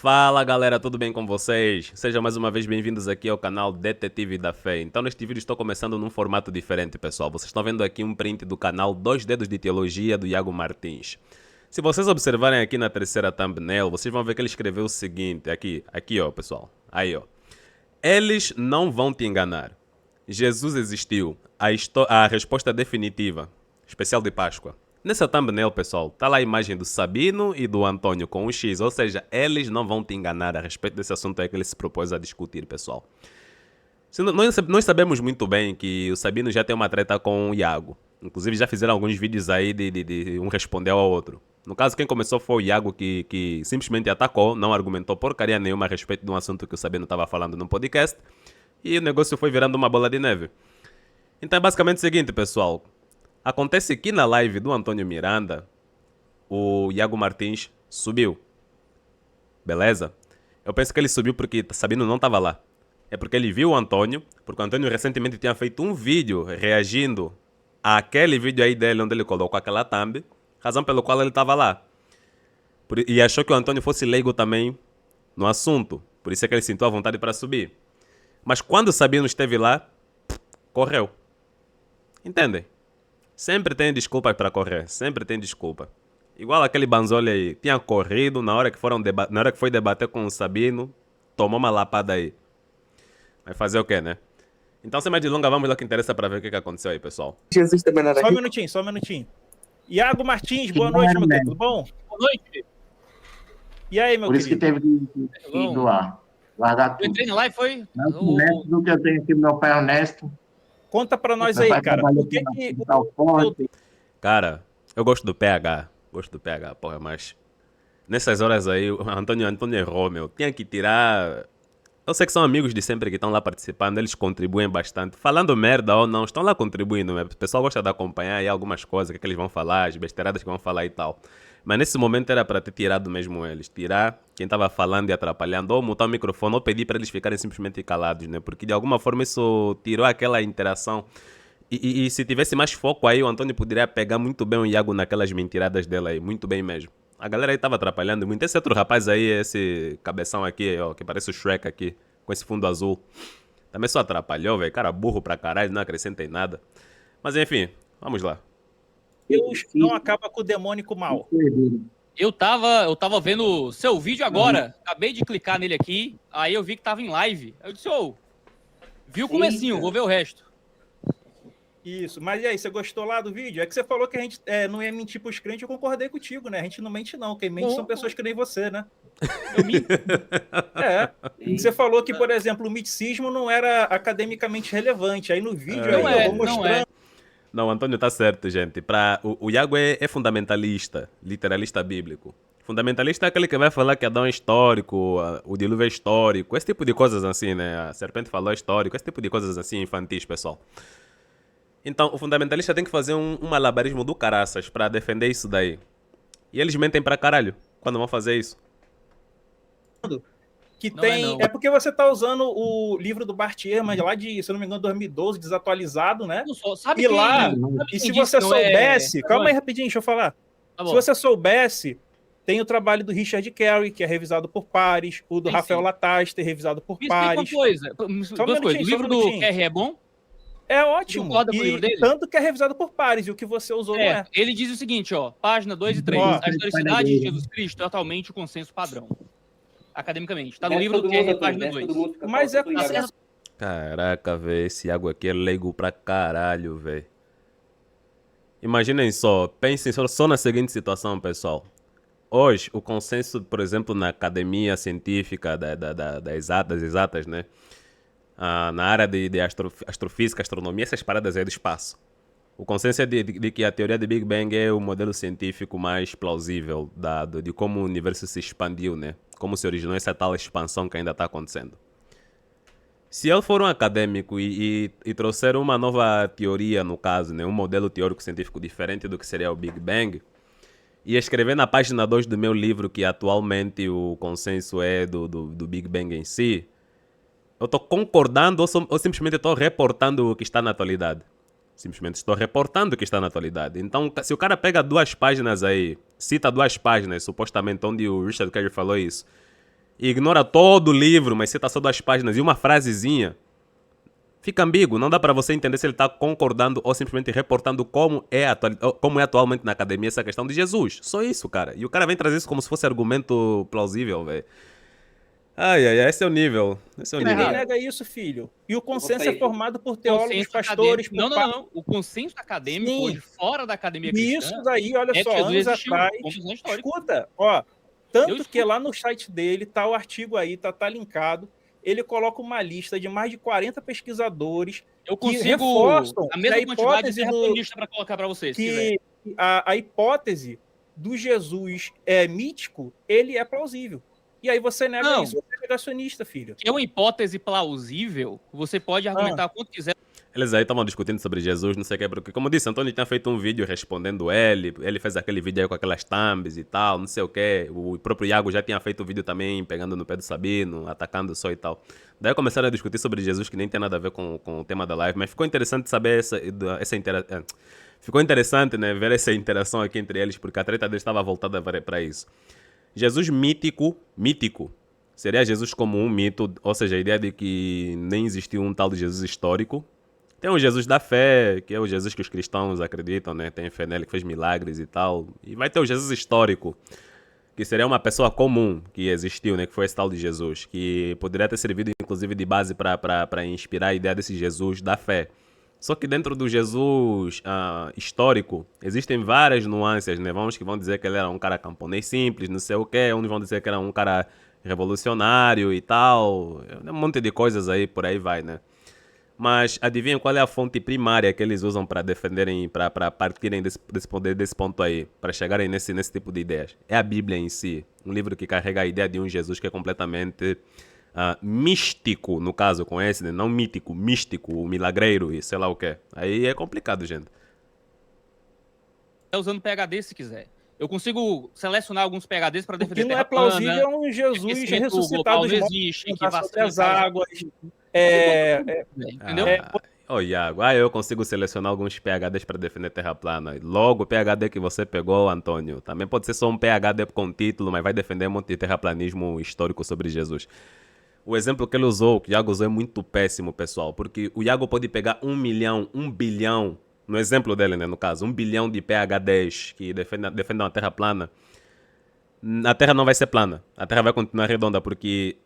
Fala galera, tudo bem com vocês? Sejam mais uma vez bem-vindos aqui ao canal Detetive da Fé. Então neste vídeo estou começando num formato diferente, pessoal. Vocês estão vendo aqui um print do canal Dois Dedos de Teologia do Iago Martins. Se vocês observarem aqui na terceira thumbnail, vocês vão ver que ele escreveu o seguinte, aqui ó, pessoal. Aí ó. Eles não vão te enganar. Jesus existiu. A resposta definitiva. Especial de Páscoa. Nessa thumbnail, pessoal, tá lá a imagem do Sabino e do Antônio com um X, ou seja, eles não vão te enganar a respeito desse assunto aí que ele se propôs a discutir, pessoal. Nós sabemos muito bem que o Sabino já tem uma treta com o Iago. Inclusive já fizeram alguns vídeos aí de um respondeu ao outro. No caso, quem começou foi o Iago que simplesmente atacou, não argumentou porcaria nenhuma a respeito de um assunto que o Sabino estava falando no podcast. E o negócio foi virando uma bola de neve. Então é basicamente o seguinte, pessoal. Acontece que na live do Antônio Miranda, o Iago Martins subiu. Beleza? Eu penso que ele subiu porque Sabino não estava lá. É porque ele viu o Antônio, porque o Antônio recentemente tinha feito um vídeo reagindo àquele vídeo aí dele onde ele colocou aquela thumb, razão pelo qual ele estava lá. E achou que o Antônio fosse leigo também no assunto. Por isso é que ele sentiu a vontade para subir. Mas quando o Sabino esteve lá, correu. Entendem? Sempre tem desculpas para correr, sempre tem desculpa. Igual aquele Banzoli aí, tinha corrido na hora que na hora que foi debater com o Sabino, tomou uma lapada aí. Vai fazer o quê, né? Então, sem mais delongas, vamos lá que interessa para ver o que aconteceu aí, pessoal. Jesus também não era Só um rico. minutinho, só um minutinho. Iago Martins, boa noite, meu querido. Tudo bom? Boa noite. E aí, meu Por isso que querido? teve que doar. Guardar Eu tudo. entrei na live, foi? Mais honesto do que eu tenho aqui, meu pai honesto. Conta pra nós Meu aí, pai cara. trabalhou Por que na que Hospital Fonte. Cara, eu gosto do PH. Gosto do PH, porra, mas nessas horas aí, o Antônio errou, meu. Tinha que tirar. Eu sei que são amigos de sempre que estão lá participando, eles contribuem bastante. Falando merda ou não, estão lá contribuindo, né? O pessoal gosta de acompanhar aí algumas coisas, o que, é que eles vão falar, as besteiradas que vão falar e tal. Mas nesse momento era para ter tirado mesmo eles. Tirar quem estava falando e atrapalhando, ou mutar o microfone, ou pedir para eles ficarem simplesmente calados, né? Porque de alguma forma isso tirou aquela interação. E se tivesse mais foco aí, o Antônio poderia pegar muito bem o Iago naquelas mentiradas dela aí, muito bem mesmo. A galera aí tava atrapalhando muito. Esse outro rapaz aí, esse cabeção aqui, ó, que parece o Shrek aqui, com esse fundo azul. Também só atrapalhou, velho. Cara burro pra caralho, não acrescenta em nada. Mas enfim, vamos lá. Deus não acaba com o demônio e com o mal? Eu tava vendo seu vídeo agora. Acabei de clicar nele aqui. Aí eu vi que tava em live. Eu disse, viu o comecinho, vou ver o resto. Isso. Mas e aí, você gostou lá do vídeo? É que você falou que a gente não ia mentir pros crentes, eu concordei contigo, né? A gente não mente não. Quem mente são pessoas que nem você, né? Eu minto. Você falou que, por exemplo, o miticismo não era academicamente relevante. Aí no vídeo Não aí é, eu vou não mostrando. é. Não, o Antônio tá certo, gente. O Iago é fundamentalista, literalista bíblico. Fundamentalista é aquele que vai falar que Adão é histórico, o dilúvio é histórico, esse tipo de coisas assim, né? A serpente falou histórico, esse tipo de coisas assim infantis, pessoal. Então, o fundamentalista tem que fazer um malabarismo do caraças pra defender isso daí. E eles mentem pra caralho quando vão fazer isso. Que Não tem. é, não. É porque você tá usando o livro do Bart Ehrman lá de, se eu não me engano, 2012, desatualizado, né? Não sou. Sabe E quem, lá, sabe e quem se disse você que não é soubesse, calma aí relevante? rapidinho, deixa eu falar. Tá Se bom. você soubesse, tem o trabalho do Richard Carey, que é revisado por pares, o do Tem Rafael sim. Lataster, revisado por Me explica uma pares. coisa. Só um Duas minutinho, coisas. O só um livro do minutinho. Kerry é bom? É ótimo. Concorda com o livro E dele? tanto que é revisado por pares, e o que você usou não é. Ele diz o seguinte, página 2 e 3. Ó. A historicidade de Jesus Cristo é atualmente o consenso padrão. Academicamente. Tá no livro do Kerry, página 2. Mas é Caraca, velho, esse Iago aqui é leigo pra caralho, velho. Imaginem só, pensem só na seguinte situação, pessoal. Hoje, o consenso, por exemplo, na academia científica das exatas, né? Na área de astrofísica, astronomia, essas paradas aí do espaço. O consenso é de que a teoria de Big Bang é o modelo científico mais plausível de como o universo se expandiu, né? Como se originou essa tal expansão que ainda está acontecendo. Se eu for um acadêmico e trouxer uma nova teoria, no caso, né? Um modelo teórico científico diferente do que seria o Big Bang, e escrever na página 2 do meu livro que atualmente o consenso é do Big Bang em si, eu estou concordando ou simplesmente estou reportando o que está na atualidade. Simplesmente estou reportando o que está na atualidade. Então, se o cara pega 2 páginas aí, cita 2 páginas, supostamente, onde o Richard Carey falou isso, e ignora todo o livro, mas cita só 2 páginas e uma frasezinha, fica ambíguo. Não dá para você entender se ele está concordando ou simplesmente reportando como é atualmente na academia essa questão de Jesus. Só isso, cara. E o cara vem trazer isso como se fosse argumento plausível, velho. Ai, ai, ai, esse é o nível. Esse é o Ninguém nível. nega isso, filho. E o consenso sair. é formado por teólogos, Consenso pastores, acadêmico. Não. O consenso acadêmico Sim. hoje, fora da academia cristã, Isso daí, olha é que só, Jesus anos existiu, atrás. confissão histórica. Escuta, ó. Tanto Eu que lá no site dele tá o artigo aí, tá linkado. Ele coloca uma lista de mais de 40 pesquisadores Eu que consigo reforçam a mesma que a quantidade de hipótese terraplanista para colocar para vocês, se quiser. que a hipótese do Jesus mítico, ele é plausível. E aí você nega Não. isso, você é negacionista, filho. Que é uma hipótese plausível, você pode argumentar quanto quiser. Eles aí estavam discutindo sobre Jesus, não sei o que, porque, como eu disse, Antônio tinha feito um vídeo respondendo ele fez aquele vídeo aí com aquelas thumbs e tal, não sei o que. O próprio Iago já tinha feito um vídeo também, pegando no pé do Sabino, atacando só e tal. Daí começaram a discutir sobre Jesus, que nem tem nada a ver com o tema da live, mas ficou interessante saber essa interação. Ficou interessante, né, ver essa interação aqui entre eles, porque a treta deles estava voltada para isso. Jesus mítico, seria Jesus como um mito, ou seja, a ideia de que nem existiu um tal de Jesus histórico. Tem o Jesus da fé, que é o Jesus que os cristãos acreditam, né? Tem fé nele que fez milagres e tal. E vai ter o Jesus histórico, que seria uma pessoa comum que existiu, né? Que foi esse tal de Jesus, que poderia ter servido inclusive de base para inspirar a ideia desse Jesus da fé. Só que dentro do Jesus histórico, existem várias nuances, né? Uns que vão dizer que ele era um cara camponês simples, não sei o quê. Uns vão dizer que era um cara revolucionário e tal. Um monte de coisas aí, por aí vai, né? Mas adivinha qual é a fonte primária que eles usam para defenderem, para partirem desse ponto aí, para chegarem nesse tipo de ideias? É a Bíblia em si, um livro que carrega a ideia de um Jesus que é completamente místico, no caso, com esse, né? Não mítico, místico, o milagreiro e sei lá o que. Aí é complicado, gente. Usando PhD se quiser. Eu consigo selecionar alguns PhDs para O que defender não é terra plana, plausível é um Jesus aquecimento ressuscitado global dos não mortos, existe, que andar sobre as vacina, tal. águas. Entendeu? Iago, eu consigo selecionar alguns PhDs para defender terra plana. Logo, o PhD que você pegou, Antônio, também pode ser só um PhD com título, mas vai defender um monte de terraplanismo histórico sobre Jesus. O exemplo que ele usou, que o Iago usou, é muito péssimo, pessoal, porque o Iago pode pegar 1 milhão, 1 bilhão, no exemplo dele, né, no caso, 1 bilhão de PhDs que defendam a terra plana. A terra não vai ser plana, a terra vai continuar redonda, porque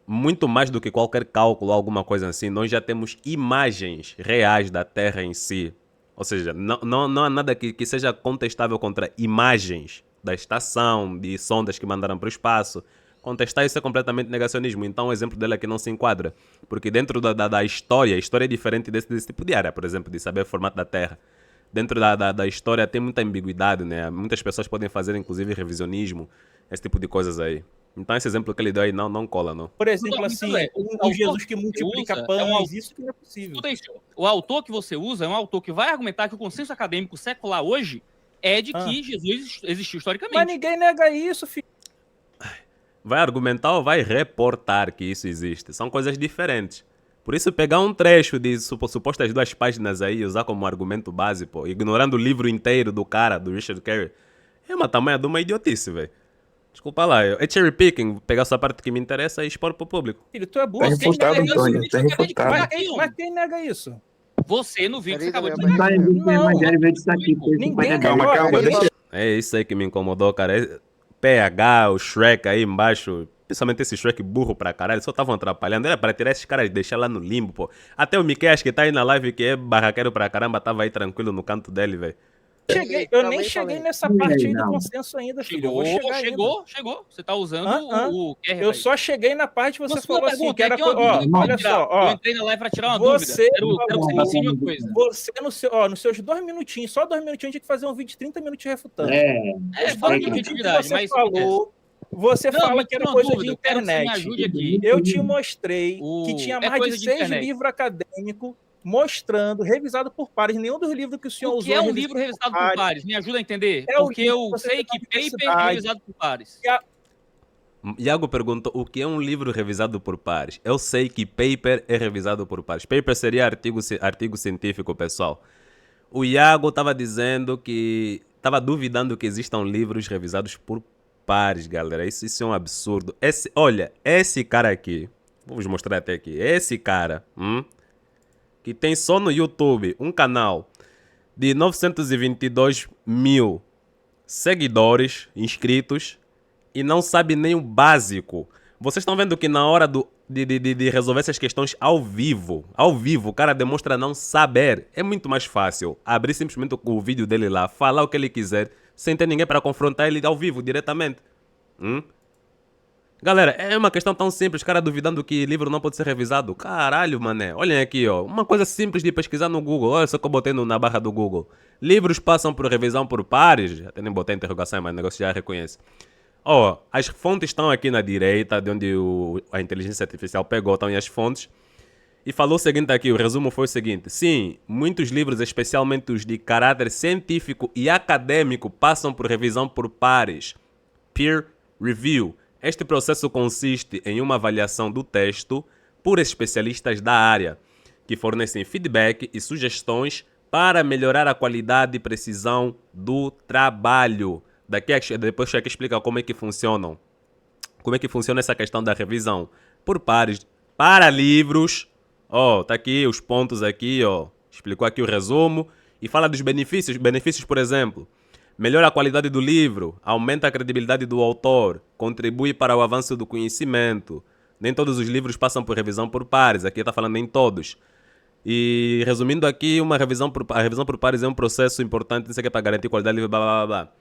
muito mais do que qualquer cálculo ou alguma coisa assim, nós já temos imagens reais da terra em si. Ou seja, não há nada que seja contestável contra imagens da estação, de sondas que mandaram para o espaço. Contestar isso é completamente negacionismo. Então o exemplo dele aqui não se enquadra. Porque dentro da história, a história é diferente desse tipo de área, por exemplo, de saber o formato da Terra. Dentro da história tem muita ambiguidade, né? Muitas pessoas podem fazer, inclusive, revisionismo, esse tipo de coisas aí. Então esse exemplo que ele deu aí não cola, não. Por exemplo, Não, assim, o um Jesus que multiplica usa pães, isso que não é possível. Escuta isso. O autor que você usa é um autor que vai argumentar que o consenso acadêmico secular hoje é de que Jesus existiu historicamente. Mas ninguém nega isso, filho. Vai argumentar ou vai reportar que isso existe? São coisas diferentes. Por isso, pegar um trecho de supostas 2 páginas aí e usar como argumento base, pô, ignorando o livro inteiro do cara, do Richard Carey, é uma tamanha de uma idiotice, velho. Desculpa lá, é cherry picking, pegar só a parte que me interessa e expor pro público. Filho, tu é burro. Tá Quem refutado, nega isso? Antônio. Tá refutado. Mas quem nega isso? Você, no vídeo, você acabou de Só dizer. existe o evangelho veio disso aqui. Por isso Ninguém pode negar. Calma, calma, deixa. É isso aí que me incomodou, cara. PH, o Shrek aí embaixo, principalmente esse Shrek burro pra caralho, só estavam atrapalhando. Era pra tirar esses caras e deixar lá no limbo, pô. Até o Miquel, que tá aí na live, que é barraqueiro pra caramba, tava aí tranquilo no canto dele, velho. Eu nem cheguei nessa parte aí do consenso ainda, filho. Eu vou chegar ainda. Chegou. Você tá usando o QR. Eu só cheguei na parte que você Você falou assim, pergunta, que era... aqui é uma Ó, dúvida. olha só, ó. Eu entrei na live pra tirar uma Você- dúvida. Quero que você me ensine uma coisa. Você, nos seus 2 minutinhos, só 2 minutinhos, tinha que fazer um vídeo de 30 minutos refutando. Fala de Tudo que objetividade, você mas... falou, você Não, fala mas que era tem uma coisa dúvida, de eu quero que você me internet. ajude aqui. Eu te mostrei O- que tinha é mais coisa de de 6 internet. livros acadêmicos mostrando, revisado por pares. Nenhum dos livros que o senhor O usou que é um revisado livro revisado por pares? Me ajuda a entender. É o Porque livro eu que você sei tem que na paper é universidade. revisado por pares. Iago perguntou o que é um livro revisado por pares. Eu sei que paper é revisado por pares. Paper seria artigo científico, pessoal. O Iago estava dizendo que... estava duvidando que existam livros revisados por pares, galera. Isso é um absurdo. Olha, esse cara aqui, vou vos mostrar até aqui. Esse cara, que tem só no YouTube um canal de 922 mil seguidores inscritos e não sabe nem o básico. Vocês estão vendo que na hora de resolver essas questões ao vivo, o cara demonstra não saber. É muito mais fácil abrir simplesmente o vídeo dele lá, falar o que ele quiser, sem ter ninguém para confrontar ele ao vivo, diretamente. Galera, é uma questão tão simples, cara duvidando que livro não pode ser revisado. Caralho, mané. Olhem aqui, ó. Uma coisa simples de pesquisar no Google. Olha só que eu botei na barra do Google. Livros passam por revisão por pares. Até nem botei interrogação, mas o negócio já reconhece. Ó, as fontes estão aqui na direita, de onde a inteligência artificial pegou, estão aí as fontes. E falou o seguinte aqui, o resumo foi o seguinte. Sim, muitos livros, especialmente os de caráter científico e acadêmico, passam por revisão por pares. Peer review. Este processo consiste em uma avaliação do texto por especialistas da área, que fornecem feedback e sugestões para melhorar a qualidade e precisão do trabalho. Depois Cheque explica como é que funcionam. Como é que funciona essa questão da revisão por pares para livros. Ó, tá aqui os pontos aqui, ó. Explicou aqui o resumo e fala dos benefícios. Benefícios, por exemplo, melhora a qualidade do livro, aumenta a credibilidade do autor, contribui para o avanço do conhecimento. Nem todos os livros passam por revisão por pares. Aqui está falando em todos. E resumindo aqui, a revisão por pares é um processo importante para garantir qualidade do livro, blá blá blá.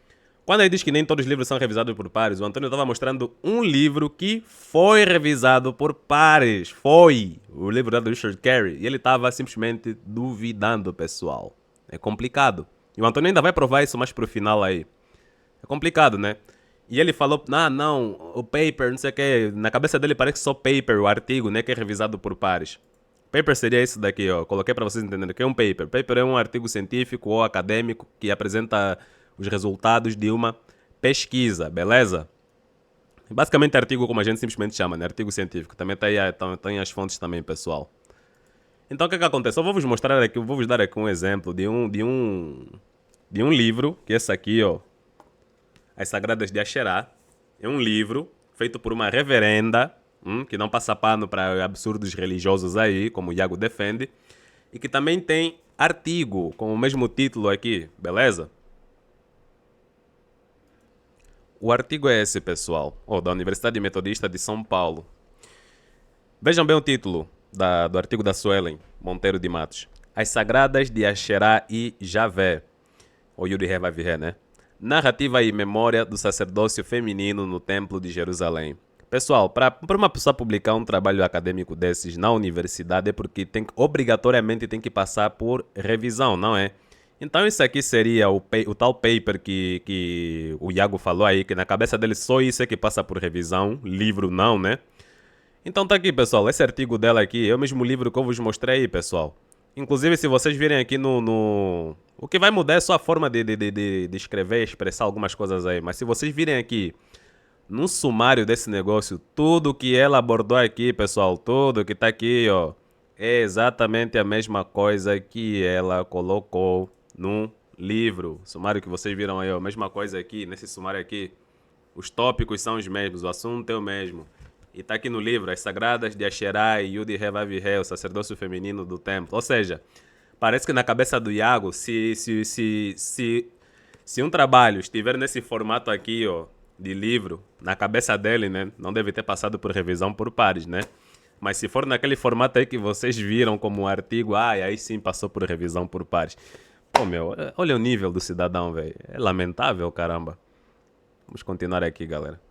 Quando ele diz que nem todos os livros são revisados por pares, o Antônio estava mostrando um livro que foi revisado por pares. Foi o livro do Richard Carey. E ele estava simplesmente duvidando, pessoal. É complicado. E o Antônio ainda vai provar isso mais pro final aí. É complicado, né? E ele falou, não, o paper, não sei o que. Na cabeça dele parece só paper, o artigo, né? Que é revisado por pares. Paper seria isso daqui, ó. Coloquei para vocês entenderem o que é um paper. Paper é um artigo científico ou acadêmico que apresenta os resultados de uma pesquisa, beleza? Basicamente artigo como a gente simplesmente chama, né? Artigo científico. Também tem as fontes também, pessoal. Então o que acontece? Eu vou vos mostrar aqui, eu vou vos dar aqui um exemplo de um livro, que é esse aqui, ó. As Sagradas de Axerá. É um livro feito por uma reverenda, que não passa pano para absurdos religiosos aí, como o Iago defende, e que também tem artigo com o mesmo título aqui, beleza? O artigo é esse, pessoal, da Universidade Metodista de São Paulo. Vejam bem o título do artigo da Suelen Monteiro de Matos. As Sagradas de Axerá e Javé. Ou Yuri vai vir, né? Narrativa e memória do sacerdócio feminino no Templo de Jerusalém. Pessoal, para uma pessoa publicar um trabalho acadêmico desses na universidade é porque obrigatoriamente tem que passar por revisão, não é? Então isso aqui seria o tal paper que o Iago falou aí, que na cabeça dele só isso é que passa por revisão, livro não, né? Então tá aqui, pessoal, esse artigo dela aqui é o mesmo livro que eu vos mostrei aí, pessoal. Inclusive, se vocês virem aqui o que vai mudar é só a forma de escrever e expressar algumas coisas aí. Mas se vocês virem aqui no sumário desse negócio, tudo que ela abordou aqui, pessoal, tudo que tá aqui, ó, é exatamente a mesma coisa que ela colocou no livro. O sumário que vocês viram aí, ó, mesma coisa aqui, nesse sumário aqui. Os tópicos são os mesmos, o assunto é o mesmo. E tá aqui no livro, As Sagradas de Axerá e Yudi Revaviré, o sacerdócio feminino do templo. Ou seja, parece que na cabeça do Iago, se um trabalho estiver nesse formato aqui, ó, de livro, na cabeça dele, né, não deve ter passado por revisão por pares, né? Mas se for naquele formato aí que vocês viram como um artigo, aí sim passou por revisão por pares. Pô, meu, olha o nível do cidadão, velho. É lamentável, caramba. Vamos continuar aqui, galera.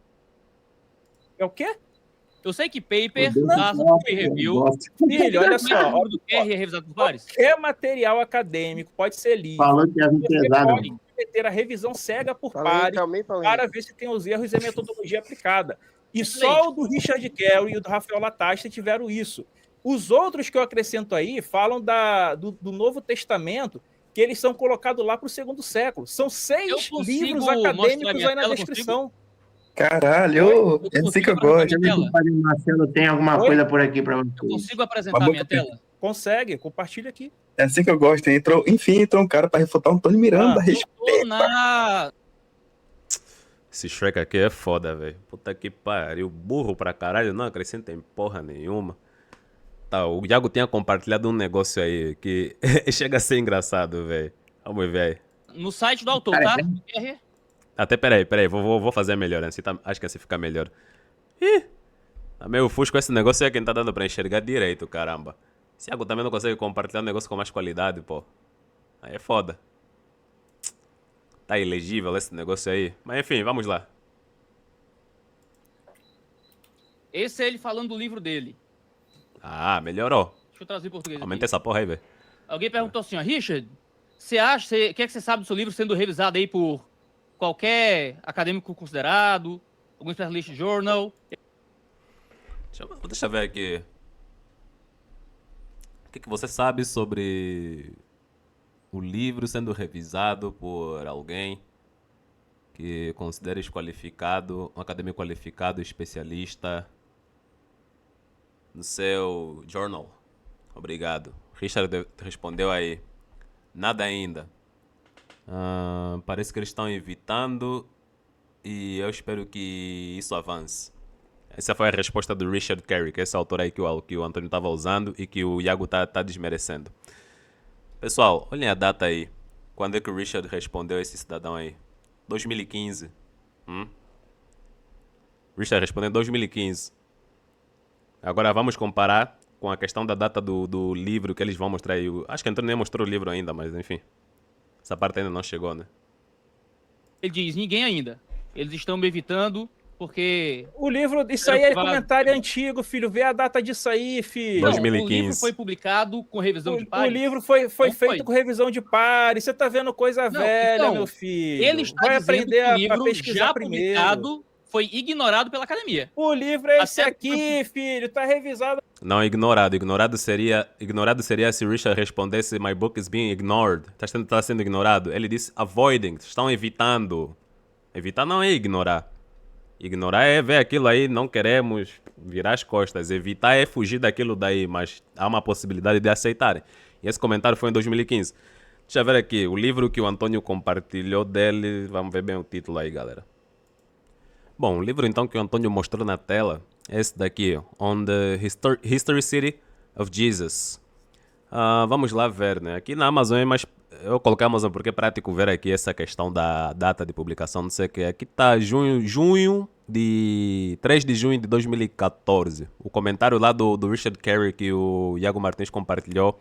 É o quê? Eu sei que paper passa por review. Filho, olha só. O QR é revisado por pares? Qualquer material acadêmico pode ser lido. Falou que ia vir pesado. Pode meter a revisão cega por pares para ver se tem os erros e a metodologia aplicada. E só o do Richard Carey e o do Rafael Latasta tiveram isso. Os outros que eu acrescento aí falam do Novo Testamento, que eles são colocados lá para o segundo século. São 6 livros acadêmicos aí na descrição. Caralho, é assim que eu gosto. Deixa eu ver se o Padre Marcelo tem alguma coisa por aqui para você. Eu consigo apresentar a minha tela? Consegue, compartilha aqui. É assim que eu gosto. Entrou um cara para refutar o Antônio Miranda. Respeita. Esse Shrek aqui é foda, velho. Puta que pariu. Burro pra caralho, não acrescenta em porra nenhuma. Tá, o Iago tinha compartilhado um negócio aí que chega a ser engraçado, velho. Vamos ver aí. No site do autor, tá? Até peraí. Vou fazer melhor. Assim, acho que assim fica melhor. Ih! Tá meio fusco esse negócio é quem tá dando pra enxergar direito, caramba. Se Iago também não consegue compartilhar um negócio com mais qualidade, pô. Aí é foda. Tá ilegível esse negócio aí. Mas enfim, vamos lá. Esse é ele falando do livro dele. Ah, melhorou. Deixa eu traduzir em português. Aumenta essa porra aí, velho. Alguém perguntou assim, ó, Richard, você acha, o que é que você sabe do seu livro sendo revisado aí por qualquer acadêmico considerado, algum specialist journal? Deixa eu ver aqui. O que você sabe sobre o livro sendo revisado por alguém que consideres qualificado, um acadêmico qualificado, especialista no seu journal? Obrigado. Richard respondeu aí. Nada ainda. Parece que eles estão evitando e eu espero que isso avance. Essa foi a resposta do Richard Carey, que é esse autor aí que o Antônio estava usando e que o Iago tá desmerecendo. Pessoal, olhem a data aí. Quando é que o Richard respondeu a esse cidadão aí? 2015. Richard respondeu em 2015. Agora vamos comparar com a questão da data do livro que eles vão mostrar aí. Acho que o Antônio nem mostrou o livro ainda, mas enfim. Essa parte ainda não chegou, né? Ele diz, ninguém ainda. Eles estão me evitando porque... O livro, isso aí é comentário antigo, filho. Vê a data disso aí, filho. 2015. O livro foi publicado com revisão de pares. O livro foi feito com revisão de pares. Você tá vendo coisa velha, então, meu filho. Ele está Vai dizendo aprender que o livro a pesquisar já primeiro. publicado foi ignorado pela academia. O livro é esse aqui, filho. Tá revisado. Não, ignorado. Ignorado seria se Richard respondesse My book is being ignored. Tá sendo ignorado. Ele disse avoiding. Estão evitando. Evitar não é ignorar. Ignorar é ver aquilo aí, não queremos virar as costas. Evitar é fugir daquilo daí, mas há uma possibilidade de aceitarem. E esse comentário foi em 2015. Deixa eu ver aqui, o livro que o Antônio compartilhou dele, vamos ver bem o título aí, galera. Bom, o livro então que o Antônio mostrou na tela é esse daqui, On the History City of Jesus. Vamos lá ver, né? Aqui na Amazon é mais... Eu coloquei a Amazon porque é prático ver aqui essa questão da data de publicação, não sei o que. Aqui tá 3 de junho de 2014. O comentário lá do Richard Carey que o Iago Martins compartilhou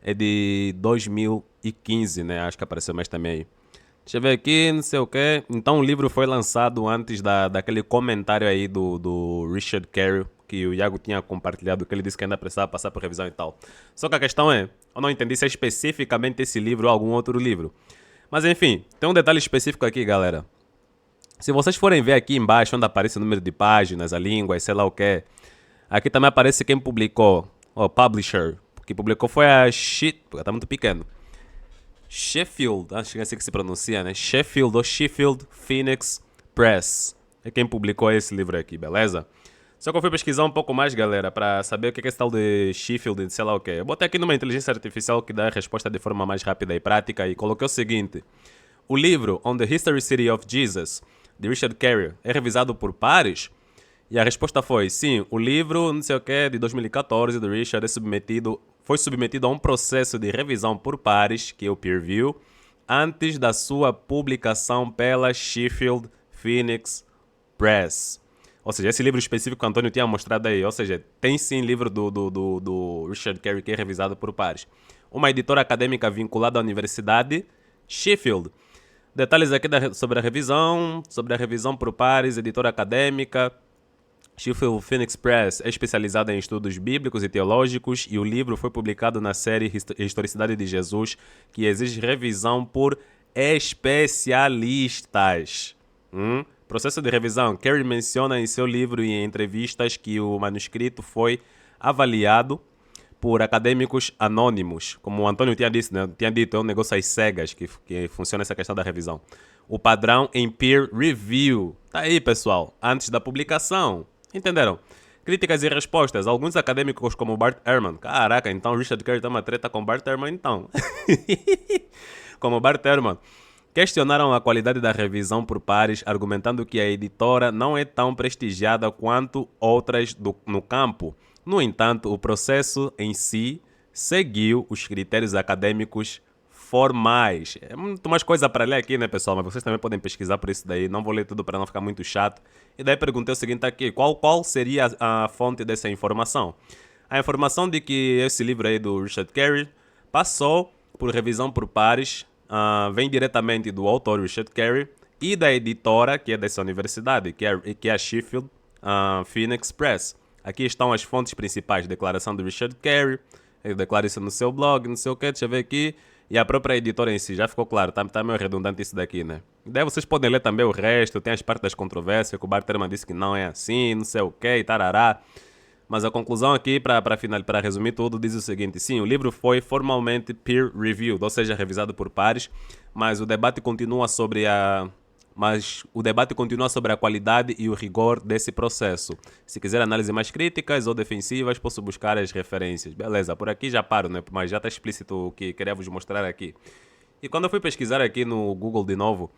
é de 2015, né? Acho que apareceu mais também aí. Deixa eu ver aqui, não sei o que. Então o livro foi lançado antes daquele comentário aí do Richard Carey que o Iago tinha compartilhado, que ele disse que ainda precisava passar por revisão e tal. Só que a questão é, eu não entendi se é especificamente esse livro ou algum outro livro. Mas enfim, tem um detalhe específico aqui, galera. Se vocês forem ver aqui embaixo, onde aparece o número de páginas, a língua, sei lá o que, aqui também aparece quem publicou, o publisher. Que publicou foi a tá muito pequeno. Sheffield, acho que é assim que se pronuncia, né? Sheffield Phoenix Press. É quem publicou esse livro aqui, beleza? Só que eu fui pesquisar um pouco mais, galera, pra saber o que é esse tal de Sheffield, sei lá o que. Eu botei aqui numa inteligência artificial que dá a resposta de forma mais rápida e prática e coloquei o seguinte. O livro On the History City of Jesus, de Richard Carey, é revisado por pares? E a resposta foi, sim, o livro, não sei o que, de 2014, do Richard, foi submetido a um processo de revisão por pares, que é o peer review, antes da sua publicação pela Sheffield Phoenix Press. Ou seja, esse livro específico que o Antônio tinha mostrado aí, ou seja, tem sim livro do Richard Carey que é revisado por pares. Uma editora acadêmica vinculada à Universidade Sheffield. Detalhes aqui sobre a revisão por pares, editora acadêmica. Sheffield Phoenix Press é especializada em estudos bíblicos e teológicos e o livro foi publicado na série Historicidade de Jesus, que exige revisão por especialistas. Processo de revisão. Carey menciona em seu livro e em entrevistas que o manuscrito foi avaliado por acadêmicos anônimos. Como o Antônio tinha dito, né? Tinha dito, é um negócio às cegas que funciona essa questão da revisão. O padrão em peer review. Tá aí, pessoal. Antes da publicação. Entenderam? Críticas e respostas. Alguns acadêmicos como Bart Ehrman. Caraca, então Richard Carey tem uma treta com Bart Ehrman, então. Como Bart Ehrman. questionaram a qualidade da revisão por pares, argumentando que a editora não é tão prestigiada quanto outras no campo. No entanto, o processo em si seguiu os critérios acadêmicos formais. É muito mais coisa para ler aqui, né, pessoal? Mas vocês também podem pesquisar por isso daí. Não vou ler tudo para não ficar muito chato. E daí perguntei o seguinte aqui: qual seria a fonte dessa informação? A informação de que esse livro aí do Richard Carey passou por revisão por pares, vem diretamente do autor Richard Carey e da editora, que é dessa universidade, que é a Sheffield Phoenix Press. Aqui estão as fontes principais: declaração do Richard Carey, ele declara isso no seu blog, não sei o que, deixa eu ver aqui, e a própria editora em si, já ficou claro, tá meio redundante isso daqui, né? E daí vocês podem ler também o resto, tem as partes das controvérsias, que o Barterman disse que não é assim, não sei o que, tarará. Mas a conclusão aqui, para resumir tudo, diz o seguinte: sim, o livro foi formalmente peer-reviewed, ou seja, revisado por pares, mas o debate continua sobre a qualidade e o rigor desse processo. Se quiser análises mais críticas ou defensivas, posso buscar as referências. Beleza, por aqui já paro, né? Mas já está explícito o que queria vos mostrar aqui. E quando eu fui pesquisar aqui no Google de novo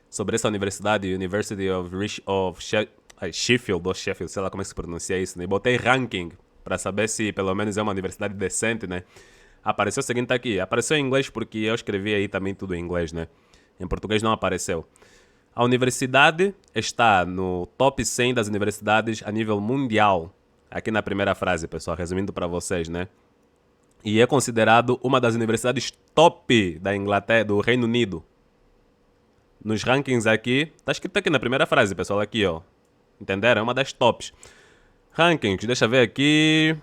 sobre essa universidade, University of Sheffield, ou Sheffield, sei lá como é que se pronuncia isso, né? E botei ranking para saber se pelo menos é uma universidade decente, né? Apareceu o seguinte aqui: apareceu em inglês porque eu escrevi aí também tudo em inglês, né? Em português não apareceu. A universidade está no top 100 das universidades a nível mundial. Aqui na primeira frase, pessoal, resumindo para vocês, né? E é considerado uma das universidades top da Inglaterra, do Reino Unido. Nos rankings aqui, tá escrito aqui na primeira frase, pessoal, aqui, ó. Entenderam? É uma das tops. Rankings, deixa eu ver aqui.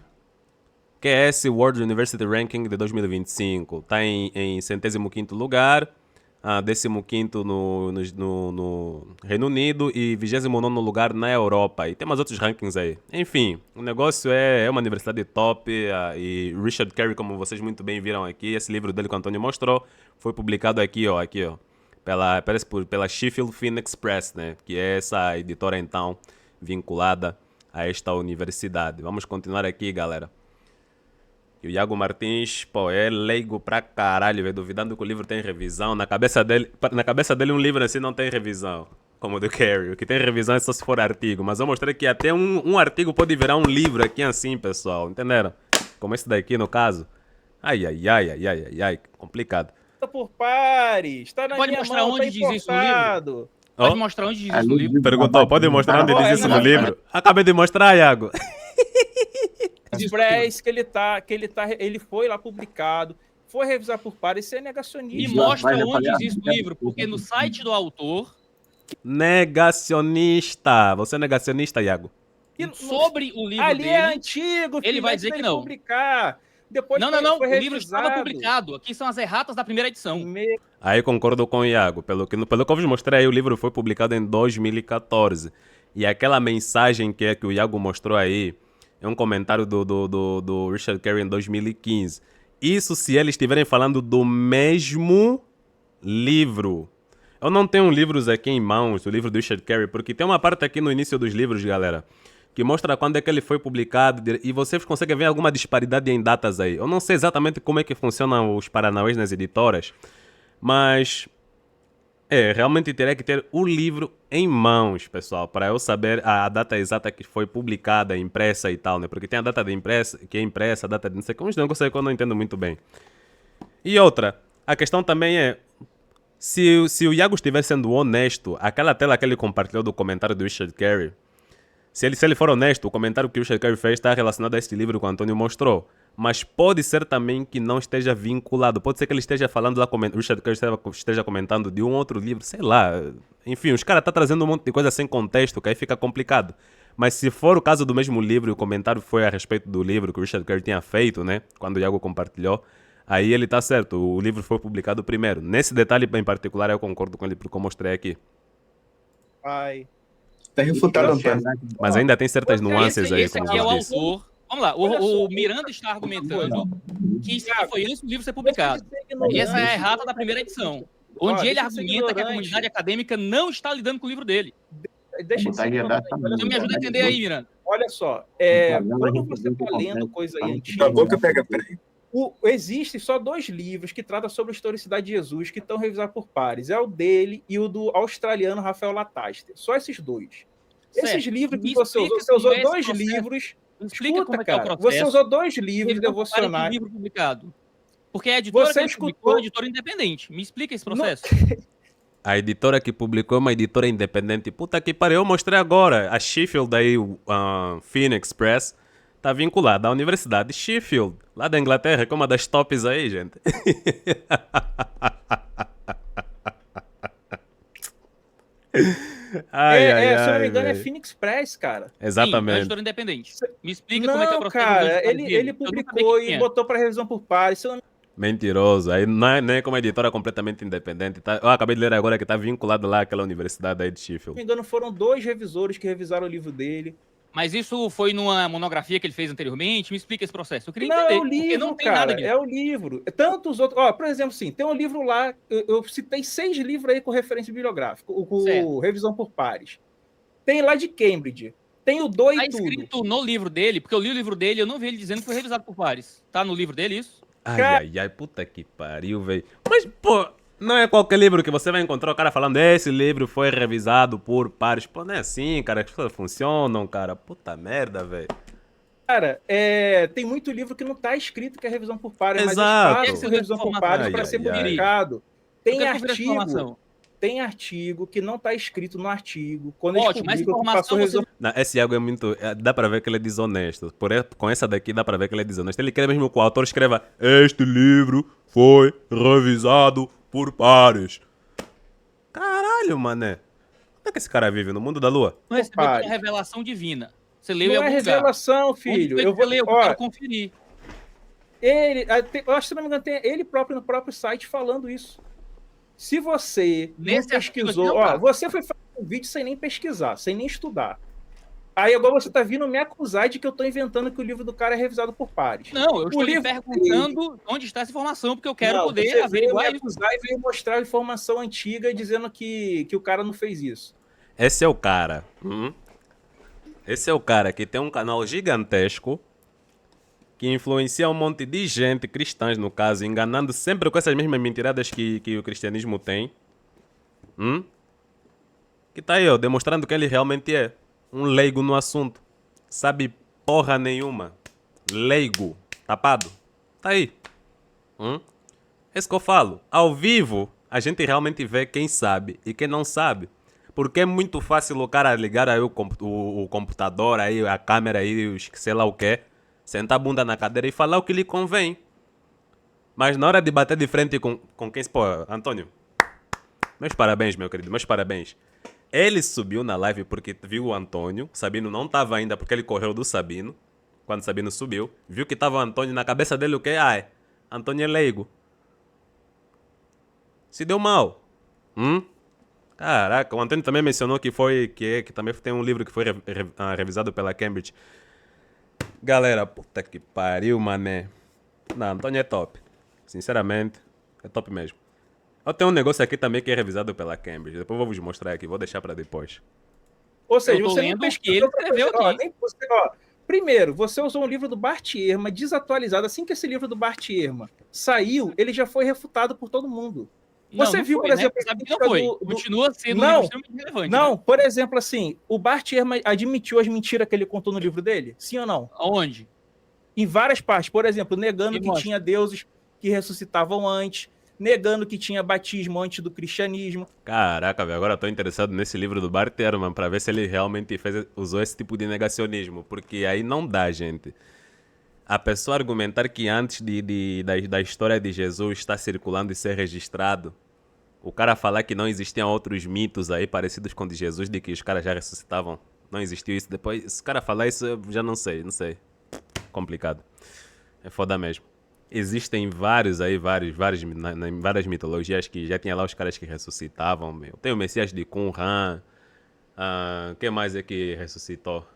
QS World University Ranking de 2025. Tá em 105º lugar. 15º no Reino Unido e 29º lugar na Europa. E tem mais outros rankings aí. Enfim, o negócio é uma universidade top. E Richard Carey, como vocês muito bem viram aqui, esse livro dele que o Antônio mostrou, foi publicado aqui, ó. Pela Sheffield Phoenix Press, né? Que é essa editora, então, vinculada a esta universidade. Vamos continuar aqui, galera. E o Iago Martins, pô, é leigo pra caralho, velho, duvidando que o livro tem revisão. Na cabeça dele um livro assim não tem revisão, como o do Carey. O que tem revisão é só se for artigo. Mas eu mostrei que até um artigo pode virar um livro aqui assim, pessoal. Entenderam? Como esse daqui, no caso. Ai, complicado. Por pares, tá na pode minha mostrar mão, onde tá diz isso no livro? Pode mostrar onde diz isso no livro? Perguntou, pode mostrar onde diz isso no livro? Acabei de mostrar, Iago. Express que ele foi lá publicado, foi revisar por pares, isso é negacionista. E mostra onde diz isso no livro, porque no site do autor... Negacionista. Você é negacionista, Iago? Sobre o livro ali dele... é antigo, ele vai dizer que não. Publicar. Depois não, o livro estava publicado. Aqui são as erratas da primeira edição. Aí concordo com o Iago. Pelo que eu vos mostrei aí, o livro foi publicado em 2014. E aquela mensagem que o Iago mostrou aí é um comentário do Richard Carey em 2015. Isso se eles estiverem falando do mesmo livro. Eu não tenho livros aqui em mãos, o livro do Richard Carey, porque tem uma parte aqui no início dos livros, galera, que mostra quando é que ele foi publicado e vocês conseguem ver alguma disparidade em datas aí. Eu não sei exatamente como é que funcionam os paranauês nas editoras, mas realmente teria que ter o livro em mãos, pessoal, para eu saber a data exata que foi publicada, impressa e tal, né? Porque tem a data de impressa, que é impressa, a data de não sei como, uns negócios aí que eu não entendo muito bem. E outra, a questão também é, se o Iago estiver sendo honesto, aquela tela que ele compartilhou do comentário do Richard Carey, se ele for honesto, o comentário que o Richard Carey fez está relacionado a este livro que o Antônio mostrou. Mas pode ser também que não esteja vinculado. Pode ser que ele esteja falando lá, o Richard Carey esteja comentando de um outro livro, sei lá. Enfim, os caras estão trazendo um monte de coisa sem contexto, que aí fica complicado. Mas se for o caso do mesmo livro e o comentário foi a respeito do livro que o Richard Carey tinha feito, né? Quando o Iago compartilhou, aí ele está certo. O livro foi publicado primeiro. Nesse detalhe em particular, eu concordo com ele porque eu mostrei aqui. Tá refutado, mas ainda tem certas nuances aí. Esse aqui é o autor. Vamos lá, o Miranda está argumentando que isso aqui foi antes do livro ser publicado. E essa é a errata da primeira edição, onde ele argumenta que a comunidade acadêmica não está lidando com o livro dele. Deixa eu Então me ajuda a entender aí, Miranda. Olha só, quando você está lendo coisa aí antiga... Da boca pega, peraí. Existem só 2 livros que tratam sobre a historicidade de Jesus que estão revisados por pares. É o dele e o do australiano Rafael Lataster. Só esses 2. Certo. Esses livros que você usou 2 livros. Explica como é que é o processo. Você usou 2 livros devocionais. Livro publicado. Porque a editora Você que publicou é uma editora independente. Me explica esse processo. A editora que publicou é uma editora independente. Puta que pariu, eu mostrei agora. A Sheffield aí, Phoenix Press, tá vinculada à Universidade de Sheffield, lá da Inglaterra, que é uma das tops aí, gente. Se eu não me engano, é Phoenix Press, cara. Exatamente. Sim, é uma editora independente. Me explica como é que é o processo. Cara, ele publicou e botou para revisão por pares. Mentiroso. Aí não é como editora completamente independente. Tá? Eu acabei de ler agora que tá vinculado lá àquela universidade aí de Sheffield. Se não me engano, foram 2 revisores que revisaram o livro dele. Mas isso foi numa monografia que ele fez anteriormente? Me explica esse processo. Eu queria entender. Não, é o livro, não tem nada disso. É o livro. Tantos outros... por exemplo, sim, tem um livro lá... Eu citei 6 livros aí com referência bibliográfica. Com revisão por pares. Tem lá de Cambridge. Tem o Do e tudo. Tá escrito no livro dele, porque eu li o livro dele, eu não vi ele dizendo que foi revisado por pares. Tá no livro dele isso? Ai, puta que pariu, velho. Mas, pô, não é qualquer livro que você vai encontrar o cara falando esse livro foi revisado por pares. Pô, não é assim, cara, as coisas funcionam, cara. Puta merda, velho. Cara, tem muito livro que não tá escrito que é revisão por pares, Exato. Mas espaço revisão por pares para ser publicado. Tem artigo que não tá escrito no artigo. Quando Ótimo, mas informação revisão... Não, esse Iago é muito... Dá pra ver que ele é desonesto. Com essa daqui dá pra ver que ele é desonesto. Ele quer mesmo que o autor escreva este livro foi revisado por pares. Caralho, mané. Onde é que esse cara vive? No mundo da lua? Não recebeu uma revelação divina. Você leu em algum lugar. Não é revelação, filho. Eu vou ler, eu quero conferir. Eu acho que, se não me engano, tem ele próprio no próprio site falando isso. Se você não pesquisou, você foi fazer um vídeo sem nem pesquisar, sem nem estudar. Aí agora você tá vindo me acusar de que eu tô inventando que o livro do cara é revisado por pares. Não, eu estou lhe perguntando onde está essa informação, porque eu quero poder averiguar isso. Acusar e veio mostrar a informação antiga dizendo que o cara não fez isso. Esse é o cara. Esse é o cara que tem um canal gigantesco que influencia um monte de gente, cristãs no caso, enganando sempre com essas mesmas mentiradas que o cristianismo tem. Que tá aí, ó, demonstrando que ele realmente é um leigo no assunto. Sabe porra nenhuma. Leigo. Tapado. Tá aí. É isso que eu falo. Ao vivo, a gente realmente vê quem sabe e quem não sabe. Porque é muito fácil o cara ligar aí o computador, aí a câmera aí, sei lá o que, sentar a bunda na cadeira e falar o que lhe convém. Mas na hora de bater de frente com quem... Pô, Antônio, meus parabéns, meu querido, meus parabéns. Ele subiu na live porque viu o Antônio. Sabino não tava ainda porque ele correu do Sabino. Quando o Sabino subiu, viu que tava o Antônio na cabeça dele, o quê? Antônio é leigo. Se deu mal. Caraca, o Antônio também mencionou que também tem um livro que foi revisado pela Cambridge. Galera, puta que pariu, mané. Não, Antônio é top. Sinceramente, é top mesmo. Eu tenho um negócio aqui também que é revisado pela Cambridge. Depois eu vou vos mostrar aqui, vou deixar pra depois. Ou seja, você não pesquisou que ele escreveu aqui. Primeiro, você usou um livro do Bart Ehrman desatualizado. Assim que esse livro do Bart Ehrman saiu, ele já foi refutado por todo mundo. Você viu, por exemplo... Continua sendo um livro extremamente relevante. Não, por exemplo, assim, o Bart Ehrman admitiu as mentiras que ele contou no livro dele? Sim ou não? Aonde? Em várias partes. Por exemplo, negando que tinha deuses que ressuscitavam antes, negando que tinha batismo antes do cristianismo. Caraca, velho, agora eu tô interessado nesse livro do Bart Ehrman pra ver se ele realmente usou esse tipo de negacionismo, porque aí não dá, gente. A pessoa argumentar que antes da história de Jesus estar circulando e ser registrado, o cara falar que não existiam outros mitos aí parecidos com o de Jesus, de que os caras já ressuscitavam, não existiu isso. Depois, se o cara falar isso, eu já não sei. Complicado. É foda mesmo. Existem várias mitologias que já tinha lá os caras que ressuscitavam, meu. Tem o Messias de Qumran. Quem mais é que ressuscitou?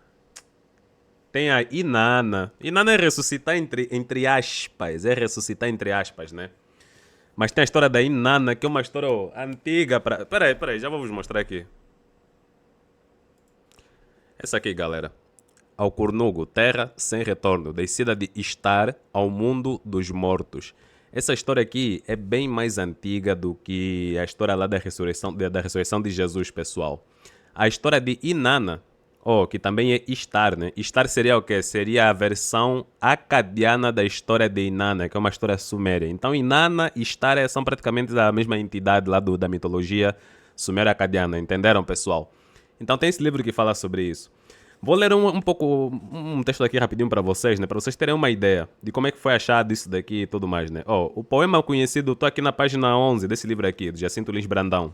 Tem a Inanna. Inanna é ressuscitar entre aspas. É ressuscitar entre aspas, né? Mas tem a história da Inanna, que é uma história antiga. Peraí, já vou vos mostrar aqui. Essa aqui, galera. ao Curnugo, terra sem retorno, descida de Istar ao mundo dos mortos. Essa história aqui é bem mais antiga do que a história lá da ressurreição de Jesus, pessoal. A história de Inanna, que também é Istar, né? Istar seria o quê? Seria a versão acadiana da história de Inanna, que é uma história suméria. Então, Inanna e Istar são praticamente a mesma entidade lá da mitologia suméria acadiana, entenderam, pessoal? Então, tem esse livro que fala sobre isso. Vou ler um texto aqui rapidinho para vocês, né? Para vocês terem uma ideia de como é que foi achado isso daqui e tudo mais, né? O poema conhecido, estou aqui na página 11 desse livro aqui, do Jacinto Lins Brandão.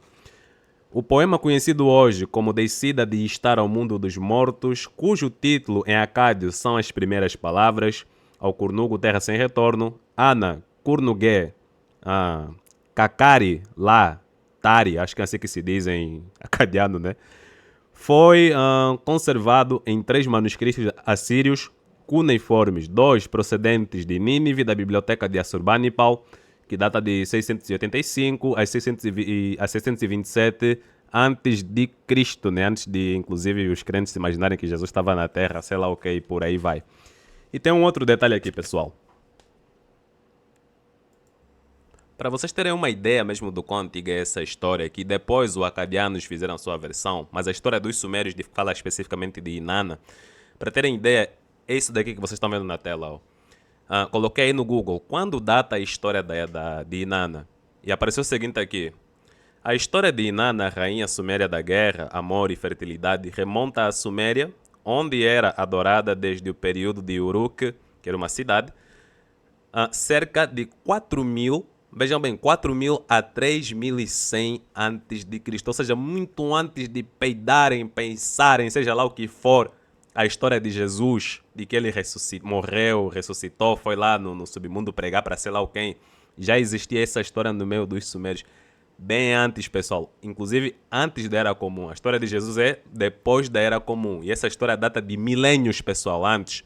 O poema conhecido hoje como Descida de Istar ao Mundo dos Mortos, cujo título em acádio são as primeiras palavras, ao Curnugo, terra sem retorno, Ana, Curnugué, Kakari, Lá, Tari, acho que é assim que se diz em acadiano, né? Foi conservado em 3 manuscritos assírios cuneiformes, 2 procedentes de Nínive, da biblioteca de Assurbanipal, que data de 685 a 627 antes de Cristo, né? Antes de, inclusive, os crentes se imaginarem que Jesus estava na Terra, sei lá o que, por aí vai. E tem um outro detalhe aqui, pessoal. Para vocês terem uma ideia mesmo do quão antiga é essa história, que depois os acadianos fizeram sua versão, mas a história dos sumérios fala especificamente de Inanna. Para terem ideia, é isso daqui que vocês estão vendo na tela. Coloquei aí no Google, quando data a história de Inanna? E apareceu o seguinte aqui. A história de Inanna, rainha suméria da guerra, amor e fertilidade, remonta à Suméria, onde era adorada desde o período de Uruk, que era uma cidade, cerca de 4.000, vejam bem, 4.000 a 3.100 antes de Cristo, ou seja, muito antes de peidarem, pensarem, seja lá o que for, a história de Jesus, de que ele morreu, ressuscitou, foi lá no submundo pregar para sei lá o quem. Já existia essa história no meio dos sumérios, bem antes, pessoal. Inclusive, antes da Era Comum. A história de Jesus é depois da Era Comum. E essa história data de milênios, pessoal, antes.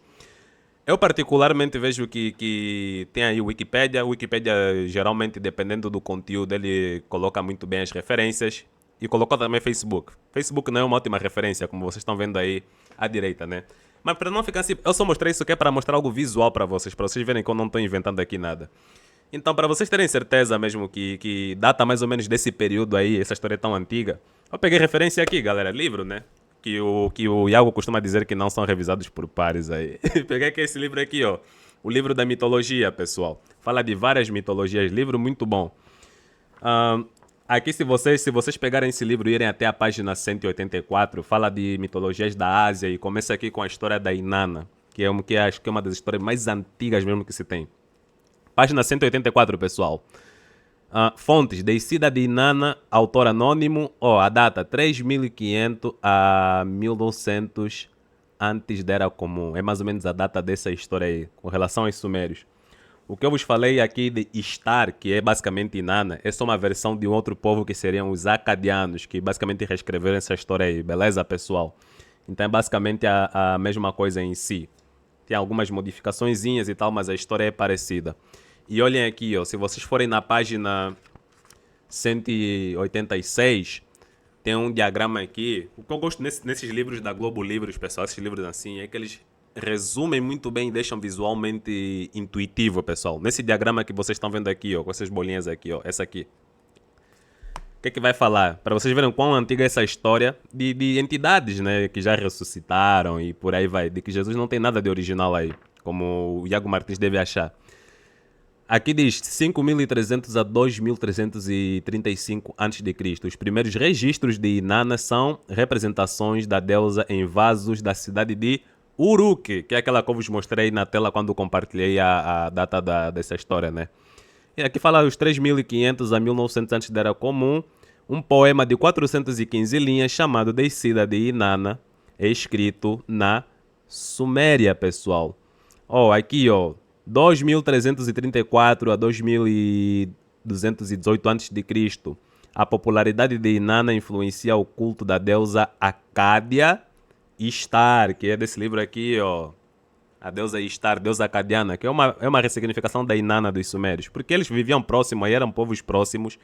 Eu particularmente vejo que tem aí o Wikipedia. O Wikipedia, geralmente, dependendo do conteúdo, ele coloca muito bem as referências. E colocou também Facebook. Facebook não é uma ótima referência, como vocês estão vendo aí à direita, né? Mas para não ficar assim, eu só mostrei isso aqui para mostrar algo visual para vocês verem que eu não estou inventando aqui nada. Então, para vocês terem certeza mesmo que data mais ou menos desse período aí, essa história é tão antiga, eu peguei referência aqui, galera, livro, né? Que o Iago costuma dizer que não são revisados por pares aí. Peguei aqui esse livro aqui, ó. O livro da mitologia, pessoal. Fala de várias mitologias, livro muito bom. Aqui, se vocês pegarem esse livro e irem até a página 184, fala de mitologias da Ásia e começa aqui com a história da Inanna, que acho que é uma das histórias mais antigas mesmo que se tem. Página 184, pessoal. Fontes, Descida de Inanna, autor anônimo, a data 3.500 a 1.900 antes da Era Comum. É mais ou menos a data dessa história aí, com relação aos sumérios. O que eu vos falei aqui de Istar, que é basicamente Inanna, é só uma versão de um outro povo que seriam os acadianos, que basicamente reescreveram essa história aí, beleza, pessoal? Então é basicamente a mesma coisa em si. Tem algumas modificaçõezinhas e tal, mas a história é parecida. E olhem aqui, ó, se vocês forem na página 186, tem um diagrama aqui. O que eu gosto nesses livros da Globo Livros, pessoal, esses livros assim, é que eles resumem muito bem e deixam visualmente intuitivo, pessoal. Nesse diagrama que vocês estão vendo aqui, ó, com essas bolinhas aqui, ó, essa aqui. O que é que vai falar? Para vocês verem quão antiga é essa história de entidades, né, que já ressuscitaram e por aí vai. De que Jesus não tem nada de original aí, como o Iago Martins deve achar. Aqui diz 5.300 a 2.335 a.C. Os primeiros registros de Inanna são representações da deusa em vasos da cidade de Uruk, que é aquela que eu vos mostrei na tela quando compartilhei a data dessa história, né? E aqui fala os 3.500 a 1.900 antes da Era Comum, um poema de 415 linhas chamado Descida de Inanna, é escrito na Suméria, pessoal. Aqui, 2.334 a 2.218 a.C. A popularidade de Inanna influencia o culto da deusa Acádia Istar, que é desse livro aqui, ó. A deusa Istar, deusa acadiana, que é uma ressignificação da Inanna dos sumérios, porque eles viviam próximo, aí eram povos próximos,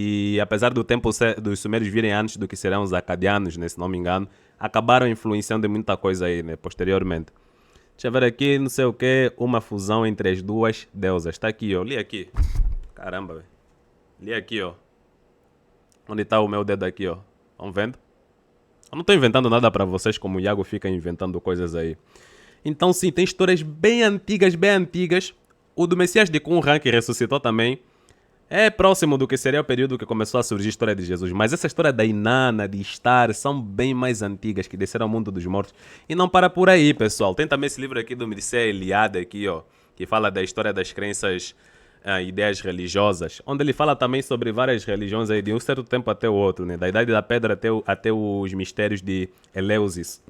e apesar do tempo dos sumérios virem antes do que serão os acadianos, né, se não me engano, acabaram influenciando em muita coisa aí, né, posteriormente. Deixa eu ver aqui, não sei o que, uma fusão entre as duas deusas. Está aqui, ó, li aqui. Caramba, velho. Li aqui, ó. Onde está o meu dedo aqui, ó? Estão vendo? Eu não estou inventando nada para vocês, como o Iago fica inventando coisas aí. Então sim, tem histórias bem antigas, bem antigas. O do Messias de Qumran, que ressuscitou também, é próximo do que seria o período que começou a surgir a história de Jesus. Mas essa história da Inanna, de Ishtar, são bem mais antigas, que desceram ao mundo dos mortos. E não para por aí, pessoal. Tem também esse livro aqui do Mircea Eliade, aqui, ó, que fala da história das crenças, ideias religiosas, onde ele fala também sobre várias religiões aí, de um certo tempo até o outro, né? Da Idade da Pedra até os mistérios de Eleusis.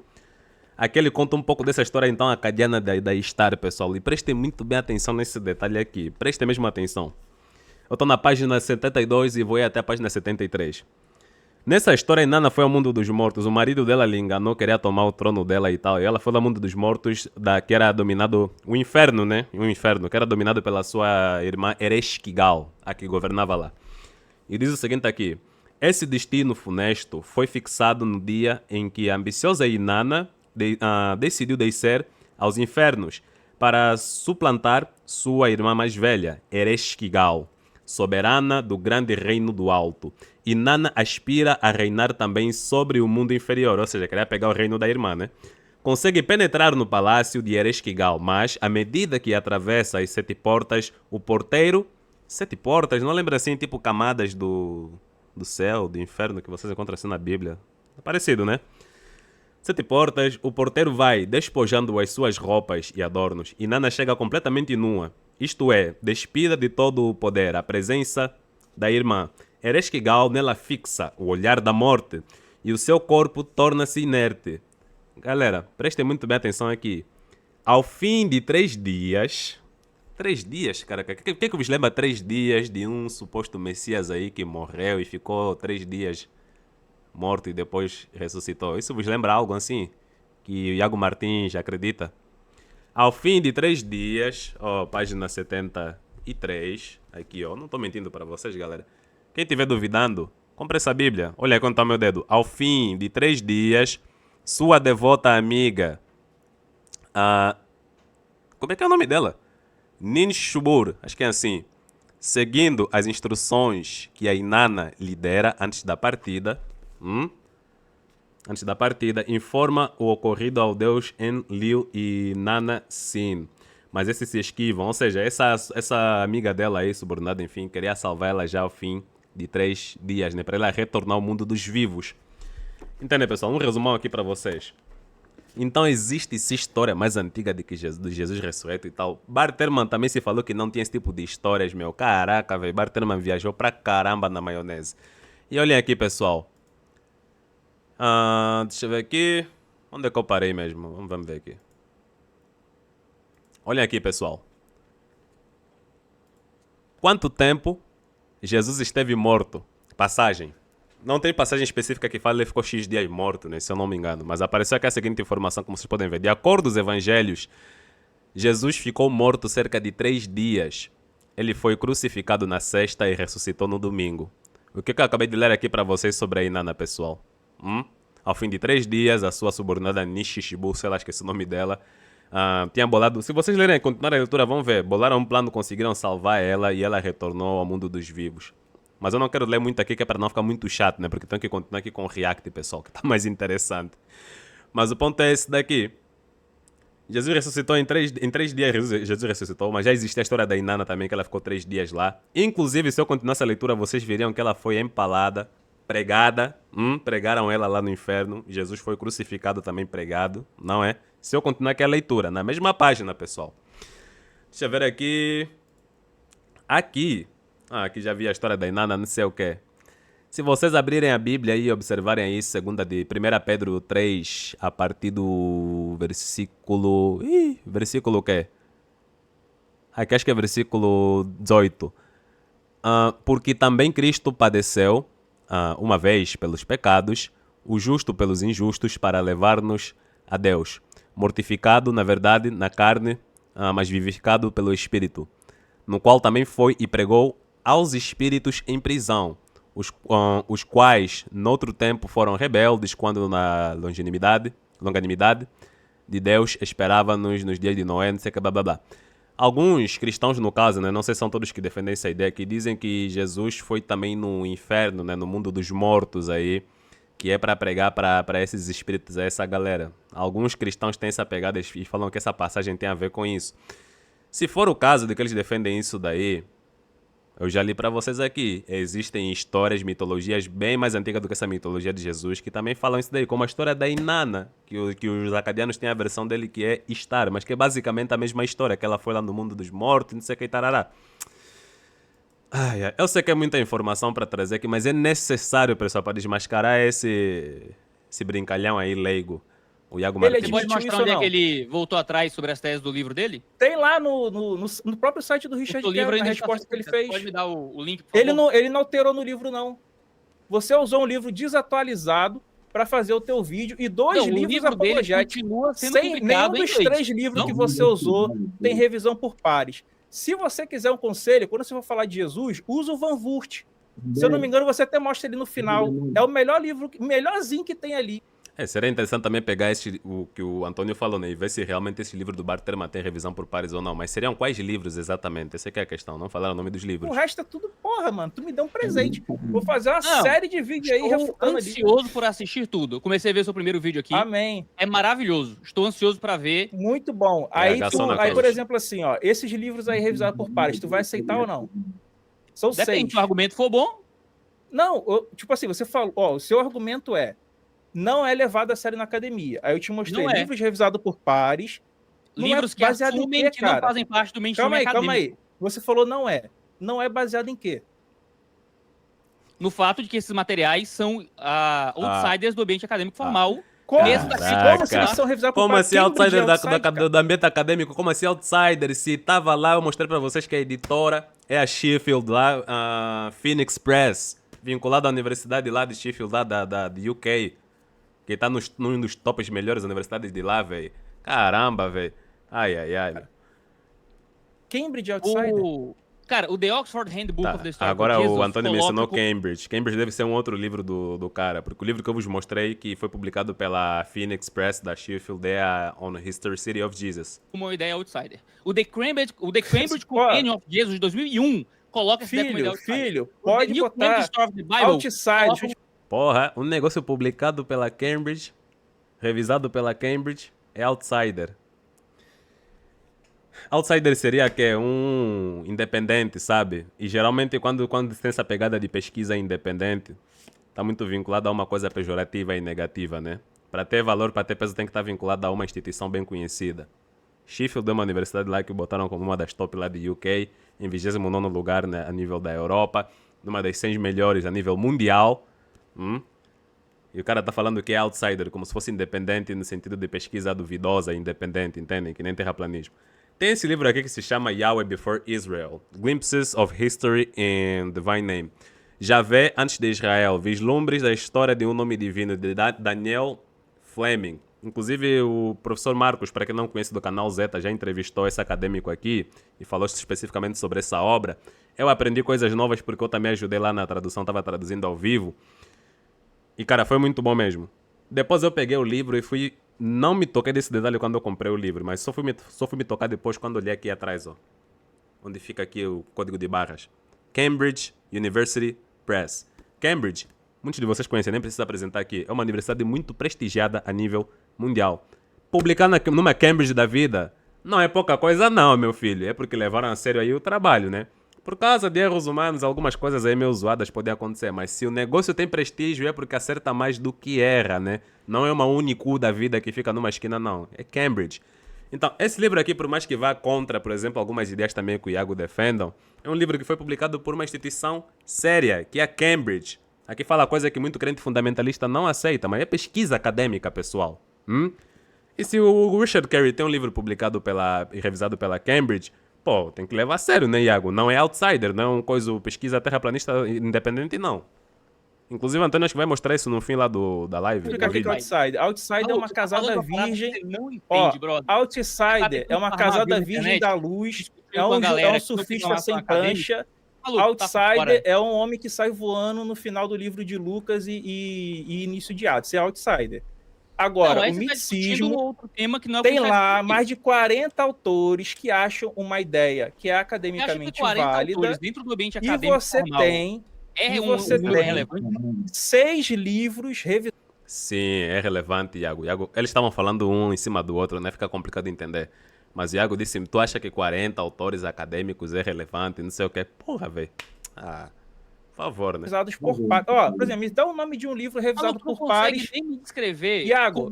Aqui ele conta um pouco dessa história, então, acadiana da Ishtar, pessoal. E prestem muito bem atenção nesse detalhe aqui. Prestem mesmo atenção. Eu estou na página 72 e vou ir até a página 73. Nessa história, Inanna foi ao mundo dos mortos. O marido dela lhe enganou, queria tomar o trono dela e tal. E ela foi ao mundo dos mortos, que era dominado... O inferno, né? O inferno, que era dominado pela sua irmã Ereshkigal, a que governava lá. E diz o seguinte aqui. Esse destino funesto foi fixado no dia em que a ambiciosa Inanna decidiu descer aos infernos para suplantar sua irmã mais velha, Ereshkigal, soberana do grande reino do alto. Inanna aspira a reinar também sobre o mundo inferior, ou seja, queria pegar o reino da irmã, né? Consegue penetrar no palácio de Ereshkigal, mas, à medida que atravessa as 7 portas, o porteiro... 7 portas? Não lembra assim, tipo camadas do céu, do inferno, que vocês encontram assim na Bíblia? É parecido, né? 7 portas, o porteiro vai despojando as suas roupas e adornos. Inanna chega completamente nua. Isto é, despida de todo o poder, a presença da irmã. Ereshkigal nela fixa o olhar da morte e o seu corpo torna-se inerte. Galera, prestem muito bem atenção aqui. Ao fim de 3 dias... 3 dias, cara? O que vos lembra 3 dias de um suposto Messias aí que morreu e ficou 3 dias morto e depois ressuscitou? Isso vos lembra algo assim? Que o Iago Martins acredita? Ao fim de 3 dias, ó, página 73, aqui ó, não estou mentindo para vocês, galera. Quem estiver duvidando, compre essa Bíblia. Olha aí quanto está o meu dedo. Ao fim de 3 dias, sua devota amiga, como é que é o nome dela? Ninshubur, acho que é assim. Seguindo as instruções que a Inanna lhe dera antes da partida, informa o ocorrido ao deus Enlil e Nana Sin. Mas esses se esquivam, ou seja, essa amiga dela aí, subordinada, enfim, queria salvar ela já ao fim de 3 dias, né? Para ela retornar ao mundo dos vivos. Entende, pessoal? Um resumão aqui para vocês. Então existe essa história mais antiga de Jesus ressurreto e tal. Bart Ehrman também se falou que não tinha esse tipo de histórias, meu. Caraca, velho. Bart Ehrman viajou pra caramba na maionese. E olhem aqui, pessoal. Deixa eu ver aqui. Onde é que eu parei mesmo? Vamos ver aqui. Olhem aqui, pessoal. Quanto tempo Jesus esteve morto? Passagem. Não tem passagem específica que fala que ele ficou X dias morto, né? Se eu não me engano. Mas apareceu aqui a seguinte informação, como vocês podem ver. De acordo com os evangelhos, Jesus ficou morto cerca de 3 dias. Ele foi crucificado na sexta e ressuscitou no domingo. O que eu acabei de ler aqui para vocês sobre a Inanna, pessoal? Ao fim de 3 dias, a sua subordinada Nishishibu, sei lá, esqueci o nome dela, tinha bolado... Se vocês lerem e continuar a leitura, vão ver. Bolaram um plano, conseguiram salvar ela e ela retornou ao mundo dos vivos. Mas eu não quero ler muito aqui, que é para não ficar muito chato, né? Porque tenho que continuar aqui com o React, pessoal, que tá mais interessante. Mas o ponto é esse daqui. Jesus ressuscitou em 3 dias, Jesus ressuscitou, mas já existe a história da Inanna também, que ela ficou 3 dias lá. Inclusive, se eu continuasse a leitura, vocês veriam que ela foi empalada, pregada, pregaram ela lá no inferno. Jesus foi crucificado também, pregado, não é? Se eu continuar aqui a leitura, na mesma página, pessoal. Deixa eu ver aqui. Aqui já vi a história da Inanna, não sei o que. Se vocês abrirem a Bíblia e observarem aí, 1 Pedro 3, a partir do versículo... versículo o quê? Aqui acho que é versículo 18. Porque também Cristo padeceu, uma vez pelos pecados, o justo pelos injustos, para levar-nos a Deus. Mortificado, na verdade, na carne, mas vivificado pelo Espírito, no qual também foi e pregou aos espíritos em prisão, os quais, noutro tempo, foram rebeldes quando na longanimidade de Deus esperava-nos nos dias de Noé, não sei o que, blá, blá, blá. Alguns cristãos, no caso, né, não sei se são todos que defendem essa ideia, que dizem que Jesus foi também no inferno, né, no mundo dos mortos aí, que é para pregar para esses espíritos, a essa galera. Alguns cristãos têm essa pegada e falam que essa passagem tem a ver com isso. Se for o caso de que eles defendem isso daí, eu já li para vocês aqui. Existem histórias, mitologias bem mais antigas do que essa mitologia de Jesus, que também falam isso daí, como a história da Inanna, que os acadianos têm a versão dele que é Star, mas que é basicamente a mesma história, que ela foi lá no mundo dos mortos, não sei o que, tarará. Eu sei que é muita informação para trazer aqui, mas é necessário, pessoal, para desmascarar esse brincalhão aí leigo. O Iago Martins. Ele pode mostrar onde é que ele voltou atrás sobre as teses do livro dele? Tem lá no próprio site do Richard Carey, a resposta que ele fez. Pode me dar o link, por favor? Ele não alterou no livro, não. Você usou um livro desatualizado para fazer o teu vídeo e dois livros apologéticos. Nenhum dos 3 livros que você usou tem revisão por pares. Se você quiser um conselho, quando você for falar de Jesus, usa o Van Wurt. Se eu não me engano, você até mostra ele no final. É o melhor livro, melhorzinho que tem ali. Seria interessante também pegar o que o Antônio falou, né? E ver se realmente esse livro do Barterman tem revisão por pares ou não. Mas seriam quais livros exatamente? Essa é a questão, não falaram o nome dos livros. O resto é tudo porra, mano. Tu me deu um presente. Vou fazer uma série de vídeos aí refutando ali. Estou ansioso por assistir tudo. Eu comecei a ver seu primeiro vídeo aqui. Amém. É maravilhoso. Estou ansioso para ver. Muito bom. Aí, por exemplo, assim, ó, esses livros aí revisados por pares, tu vai aceitar ou não? São 6. Depende, se o argumento for bom. Não, tipo assim, você falou, ó, o seu argumento não é levado a sério na academia. Aí eu te mostrei livros revisados por pares. Livros que assumem que não fazem parte do mainstream acadêmico. Calma aí. Você falou não é. Não é baseado em quê? No fato de que esses materiais são outsiders do ambiente acadêmico formal. Como se eles são revisados por pares? Como assim outsider do ambiente acadêmico? Como assim outsider? Se tava lá, eu mostrei pra vocês que a editora é a Sheffield lá, a Phoenix Press, vinculada à universidade lá de Sheffield, lá da UK. Que tá num dos tops melhores universidades de lá, velho. Caramba, velho. Ai. Cambridge Outsider? Cara, o The Oxford Handbook of the Story Agora o Antônio mencionou Cambridge. Cambridge deve ser um outro livro do cara. Porque o livro que eu vos mostrei, que foi publicado pela Phoenix Press da Sheffield, é a On History City of Jesus. Uma ideia outsider. O The Cambridge Companion of Jesus, de 2001, coloca essa ideia como ideia outsider. Filho, pode botar outsider. Porra, um negócio publicado pela Cambridge, revisado pela Cambridge, é outsider. Outsider seria que um independente, sabe? E geralmente quando tem essa pegada de pesquisa independente, tá muito vinculado a uma coisa pejorativa e negativa, né? Para ter valor, para ter peso, tem que estar vinculado a uma instituição bem conhecida. Sheffield é uma universidade lá que botaram como uma das top lá de UK, em 29º lugar, né, a nível da Europa, numa das 100 melhores a nível mundial. E o cara tá falando que é outsider, como se fosse independente no sentido de pesquisa duvidosa e independente, entendem? Que nem terraplanismo. Tem esse livro aqui que se chama Yahweh Before Israel, Glimpses of History and Divine Name. Javé antes de Israel, vislumbres da história de um nome divino, de Daniel Fleming. Inclusive o professor Marcos, para quem não conhece do canal Zeta, já entrevistou esse acadêmico aqui e falou especificamente sobre essa obra. Eu aprendi coisas novas porque eu também ajudei lá na tradução, estava traduzindo ao vivo. E, cara, foi muito bom mesmo. Depois eu peguei o livro e não me toquei desse detalhe quando eu comprei o livro, mas só fui me tocar depois quando olhei aqui atrás, ó. Onde fica aqui o código de barras. Cambridge University Press. Cambridge, muitos de vocês conhecem, nem precisa apresentar aqui. É uma universidade muito prestigiada a nível mundial. Publicar numa Cambridge da vida não é pouca coisa não, meu filho. É porque levaram a sério aí o trabalho, né? Por causa de erros humanos, algumas coisas aí meio zoadas podem acontecer, mas se o negócio tem prestígio é porque acerta mais do que erra, né? Não é uma Unicu da vida que fica numa esquina, não. É Cambridge. Então, esse livro aqui, por mais que vá contra, por exemplo, algumas ideias também que o Iago defendam, é um livro que foi publicado por uma instituição séria, que é a Cambridge. Aqui fala coisa que muito crente fundamentalista não aceita, mas é pesquisa acadêmica, pessoal. E se o Richard Carey tem um livro publicado e revisado pela Cambridge, pô, tem que levar a sério, né, Iago? Não é outsider, não é uma coisa, pesquisa terraplanista independente, não. Inclusive, o Antônio acho que vai mostrar isso no fim lá da live. Explica o que é outsider. Outsider é uma casada virgem. Outsider é uma casada virgem da luz, é um surfista sem prancha. Outsider é um homem que sai voando no final do livro de Lucas e início de Atos. É Outsider. Agora, o misticismo tem lá mais de 40 autores que acham uma ideia que é academicamente válida. Dentro do ambiente e você tem 6 livros revisados. Sim, é relevante, Iago. Eles estavam falando um em cima do outro, né? Fica complicado de entender. Mas o Iago disse, tu acha que 40 autores acadêmicos é relevante? Não sei o que. Porra, velho. Por favor, né? Revisados por pares. Por exemplo, me dá o nome de um livro revisado por pares. Nem me descrever. Iago,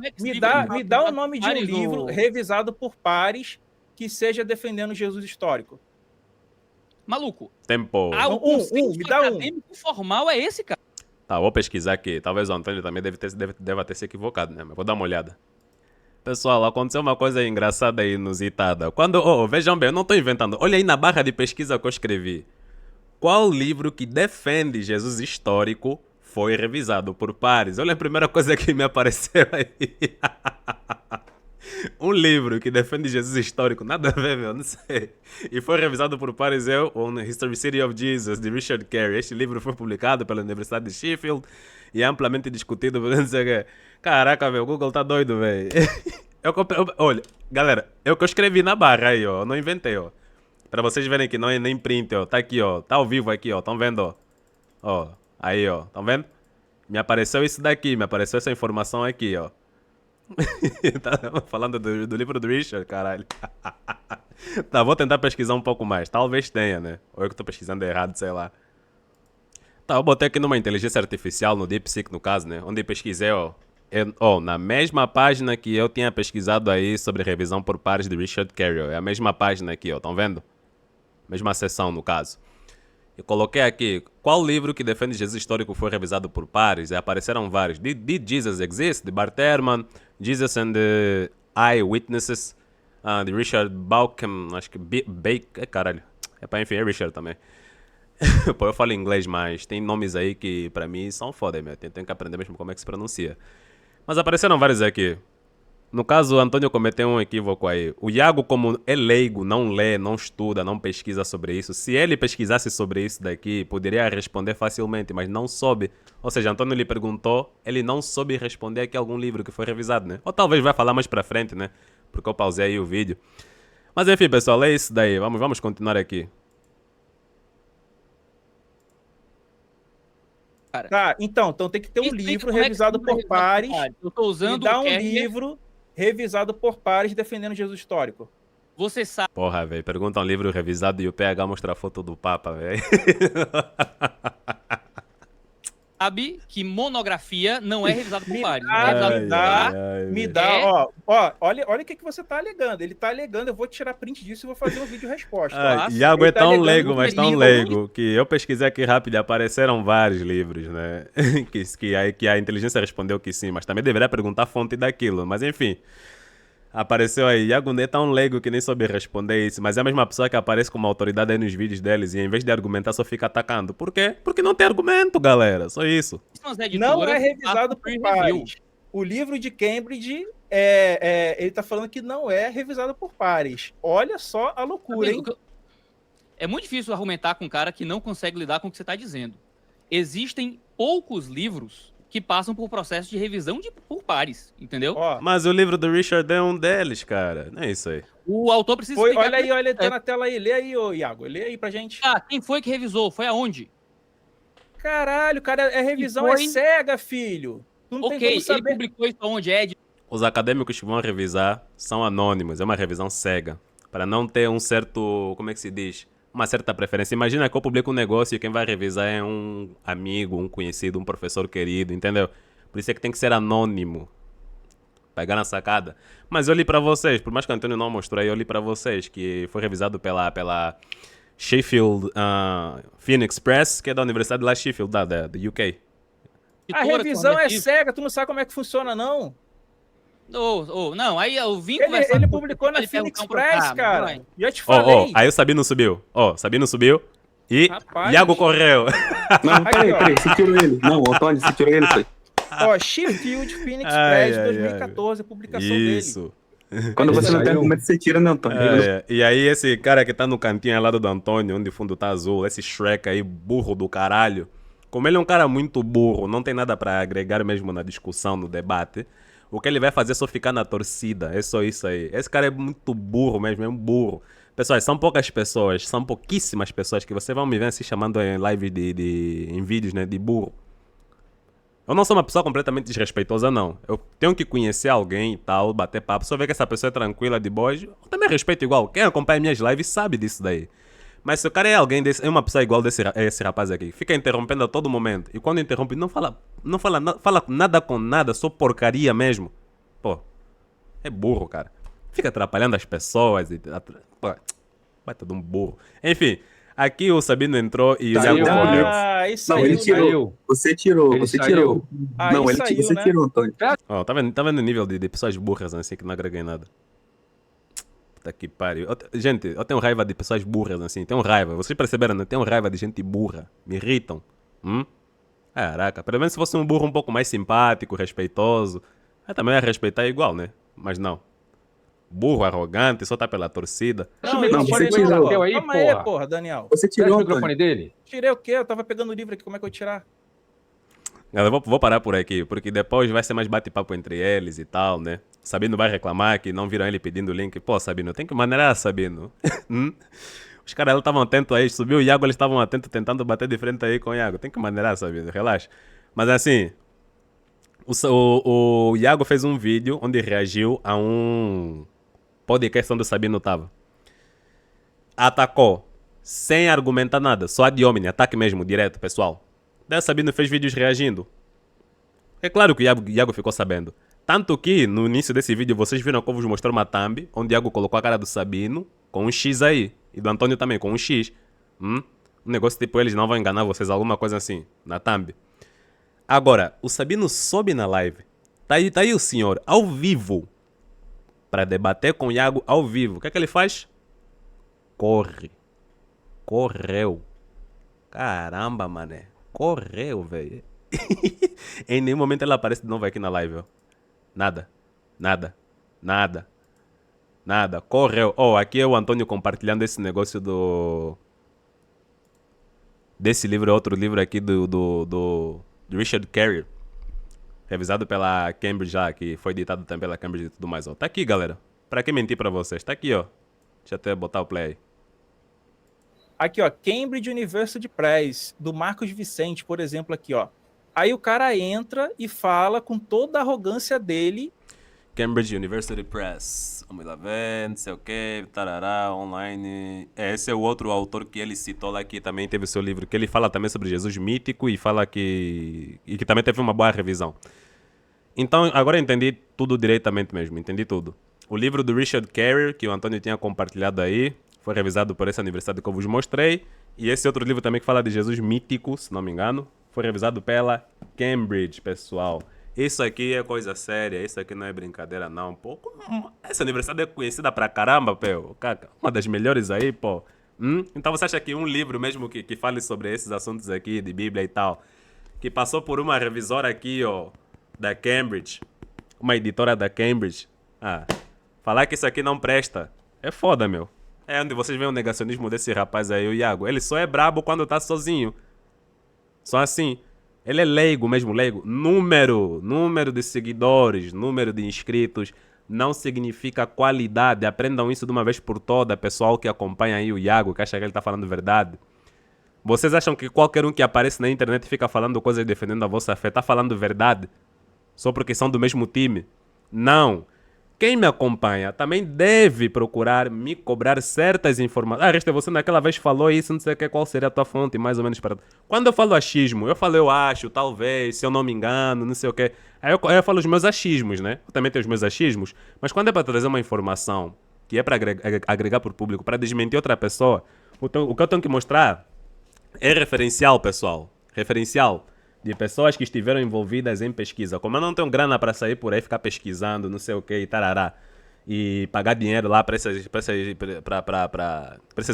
me dá o nome de um livro revisado por pares que seja defendendo Jesus histórico. Maluco. Tempo. Me dá um. Acadêmico formal é esse, cara. Tá, vou pesquisar aqui. Talvez o Antônio também deva ter se equivocado, né? Mas vou dar uma olhada. Pessoal, aconteceu uma coisa engraçada e inusitada. Vejam bem, eu não estou inventando. Olha aí na barra de pesquisa que eu escrevi. Qual livro que defende Jesus histórico foi revisado por pares? Olha a primeira coisa que me apareceu aí. Um livro que defende Jesus histórico, nada a ver, meu, não sei. E foi revisado por pares, On History City of Jesus, de Richard Carey. Este livro foi publicado pela Universidade de Sheffield e é amplamente discutido por não sei o quê. Caraca, meu, o Google tá doido, velho. Olha, galera, é o que eu escrevi na barra aí, ó. Eu não inventei, ó. Pra vocês verem que não é nem print, ó. Tá aqui, ó. Tá ao vivo aqui, ó. Tão vendo, ó? Ó, aí, ó. Tão vendo? Me apareceu isso daqui, me apareceu essa informação aqui, ó. Tá falando do livro do Richard, caralho. Tá, vou tentar pesquisar um pouco mais. Talvez tenha, né? Ou eu que tô pesquisando errado, sei lá. Tá, eu botei aqui numa inteligência artificial, no DeepSeek, no caso, né? Onde eu pesquisei, ó. Na mesma página que eu tinha pesquisado aí sobre revisão por pares de Richard Carey. É a mesma página aqui, ó. Estão vendo? Mesma seção, no caso. Eu coloquei aqui, qual livro que defende Jesus histórico foi revisado por pares? E apareceram vários. Did Jesus Exist? De Bart Ehrman. Jesus and the Eyewitnesses. De Richard Bauckham. Acho que caralho. Enfim, é Richard também. Pô, eu falo inglês, mas tem nomes aí que pra mim são foda, meu. Tenho que aprender mesmo como é que se pronuncia. Mas apareceram vários aqui. No caso, o Antônio cometeu um equívoco aí. O Iago, como é leigo, não lê, não estuda, não pesquisa sobre isso. Se ele pesquisasse sobre isso daqui, poderia responder facilmente, mas não soube. Ou seja, Antônio lhe perguntou, ele não soube responder aqui algum livro que foi revisado, né? Ou talvez vai falar mais pra frente, né? Porque eu pausei aí o vídeo. Mas enfim, pessoal, é isso daí. Vamos continuar aqui. Tá, então tem que ter um livro revisado por pares. Eu tô usando me dá um livro revisado por pares defendendo Jesus histórico. Você sabe. Porra, velho, pergunta um livro revisado e o PH mostra a foto do Papa, velho. Sabe que monografia não é revisado por pares. Olha o que você tá alegando. Ele tá alegando, eu vou tirar print disso e vou fazer um vídeo resposta. Iago é tão leigo, mas tão leigo, que eu pesquisei aqui rápido e apareceram vários livros, né? que a inteligência respondeu que sim, mas também deveria perguntar a fonte daquilo. Mas enfim, apareceu aí. Iago é tão leigo que nem soube responder isso, mas é a mesma pessoa que aparece como autoridade aí nos vídeos deles e em vez de argumentar só fica atacando. Por quê? Porque não tem argumento, galera. Só isso. Não é revisado por pares. O livro de Cambridge, ele tá falando que não é revisado por pares. Olha só a loucura, hein? É muito difícil argumentar com um cara que não consegue lidar com o que você tá dizendo. Existem poucos livros que passam por processo de revisão por pares, entendeu? Mas o livro do Richard é um deles, cara. Não é isso aí. O autor precisa explicar... Olha, tá na tela aí. Lê aí, Iago. Lê aí pra gente. Quem foi que revisou? Foi aonde? Caralho, cara, revisão é cega, filho. Não tem como saber. Ele publicou isso aonde, Ed? Os acadêmicos que vão revisar são anônimos. É uma revisão cega. Para não ter um certo... Como é que se diz? Uma certa preferência. Imagina que eu publico um negócio e quem vai revisar é um amigo, um conhecido, um professor querido, entendeu? Por isso é que tem que ser anônimo. Pegar na sacada. Mas eu li pra vocês, por mais que o Antônio não mostrou aí, eu li pra vocês que foi revisado pela Sheffield Phoenix Press, que é da Universidade lá Sheffield, da UK. A revisão é cega, tu não sabe como é que funciona, não? Não, aí eu vim conversar. Ele publicou na Phoenix Press, cara. Já te falei. Aí o Sabino subiu. Sabino subiu. E Iago correu. Não, peraí, você tirou ele. Não, o Antônio, você tirou ele, foi. Sheffield Phoenix Press, 2014, a publicação dele. Isso. Quando você não tem argumento, você tira, né, Antônio? E aí esse cara que tá no cantinho ao lado do Antônio, onde o fundo tá azul, esse Shrek aí, burro do caralho. Como ele é um cara muito burro, não tem nada pra agregar mesmo na discussão, no debate, o que ele vai fazer é só ficar na torcida. É só isso aí. Esse cara é muito burro mesmo, é um burro. Pessoal, são poucas pessoas, são pouquíssimas pessoas que vocês vão me ver se chamando em live em vídeos, né, de burro. Eu não sou uma pessoa completamente desrespeitosa, não. Eu tenho que conhecer alguém e tal, bater papo, só ver que essa pessoa é tranquila, de boas. Eu também respeito igual. Quem acompanha minhas lives sabe disso daí. Mas se o cara é alguém desse, é uma pessoa igual esse rapaz aqui, fica interrompendo a todo momento. E quando interrompe, fala nada com nada, só porcaria mesmo. Pô, é burro, cara. Fica atrapalhando as pessoas. Pô, vai todo um burro. Enfim, aqui o Sabino entrou e o Iago respondeu. Isso não, aí, ele tirou. Você tirou. Você tirou. Não, você tirou, Antônio. Ó, tá vendo o nível de pessoas burras assim que não agregam em nada? Puta que pariu. Gente, eu tenho raiva de pessoas burras assim. Tenho raiva. Vocês perceberam, né? Tenho raiva de gente burra. Me irritam. Caraca. Pelo menos se fosse um burro um pouco mais simpático, respeitoso, eu também ia respeitar igual, né? Mas não. Burro, arrogante, só tá pela torcida. Não, você tirou. Calma aí, porra, Daniel. Você tirou o microfone dele? Tirei o quê? Eu tava pegando o livro aqui, como é que eu vou tirar? Eu vou parar por aqui, porque depois vai ser mais bate-papo entre eles e tal, né? Sabino vai reclamar que não viram ele pedindo o link. Pô, Sabino, tem que maneirar, Sabino. Os caras estavam atentos aí, subiu o Iago, eles estavam atentos tentando bater de frente aí com o Iago. Tem que maneirar, Sabino, relaxa. Mas assim, o Iago fez um vídeo onde reagiu a um podcast onde o Sabino tava. Atacou, sem argumentar nada, só ad hominem, ataque mesmo, direto, pessoal. Daí o Sabino fez vídeos reagindo. É claro que o Iago ficou sabendo. Tanto que, no início desse vídeo, vocês viram que eu vos mostrei uma thumb, onde o Iago colocou a cara do Sabino com um X aí. E do Antônio também, com um X. Um negócio tipo, eles não vão enganar vocês, alguma coisa assim, na thumb. Agora, o Sabino sobe na live. Tá aí o senhor, ao vivo, para debater com o Iago ao vivo. O que é que ele faz? Corre. Correu. Caramba, mané. Correu, velho. Em nenhum momento ele aparece de novo aqui na live, ó. Nada. Correu. Aqui é o Antônio compartilhando esse negócio desse livro, outro livro aqui do Richard Carrier. Revisado pela Cambridge já, que foi editado também pela Cambridge e tudo mais, ó. Tá aqui, galera. Pra que mentir pra vocês? Tá aqui, ó. Deixa eu até botar o play aí. Aqui, ó, Cambridge University Press, do Marcos Vicente, por exemplo, aqui, ó. Aí o cara entra e fala com toda a arrogância dele. Cambridge University Press. Vamos lá ver, não sei o que, tarará, online. Esse é o outro autor que ele citou lá, que também teve o seu livro, que ele fala também sobre Jesus mítico e fala que também teve uma boa revisão. Então, agora eu entendi tudo diretamente mesmo, entendi tudo. O livro do Richard Carrier, que o Antônio tinha compartilhado aí, foi revisado por essa universidade que eu vos mostrei. E esse outro livro também que fala de Jesus mítico, se não me engano, foi revisado pela Cambridge, pessoal. Isso aqui é coisa séria, isso aqui não é brincadeira não, pô. Essa universidade é conhecida pra caramba, pô. Uma das melhores aí, pô. Então você acha que um livro mesmo que fale sobre esses assuntos aqui, de Bíblia e tal, que passou por uma revisora aqui, ó, da Cambridge, uma editora da Cambridge, falar que isso aqui não presta, é foda, meu. É onde vocês veem o negacionismo desse rapaz aí, o Iago. Ele só é brabo quando tá sozinho. Só assim. Ele é leigo mesmo, leigo. Número de seguidores, número de inscritos, não significa qualidade. Aprendam isso de uma vez por todas, pessoal que acompanha aí o Iago, que acha que ele tá falando verdade. Vocês acham que qualquer um que aparece na internet e fica falando coisas defendendo a vossa fé tá falando verdade? Só porque são do mesmo time? Não. Quem me acompanha também deve procurar me cobrar certas informações. Resta, você naquela vez falou isso, não sei qual seria a tua fonte, mais ou menos para... Quando eu falo achismo, eu falo eu acho, talvez, se eu não me engano, não sei o quê. Aí eu falo os meus achismos, né? Eu também tenho os meus achismos, mas quando é para trazer uma informação que é para agregar para o público, para desmentir outra pessoa, o que eu tenho que mostrar é referencial, pessoal. Referencial de pessoas que estiveram envolvidas em pesquisa. Como eu não tenho grana para sair por aí, ficar pesquisando, não sei o que, e tarará, e pagar dinheiro lá para essas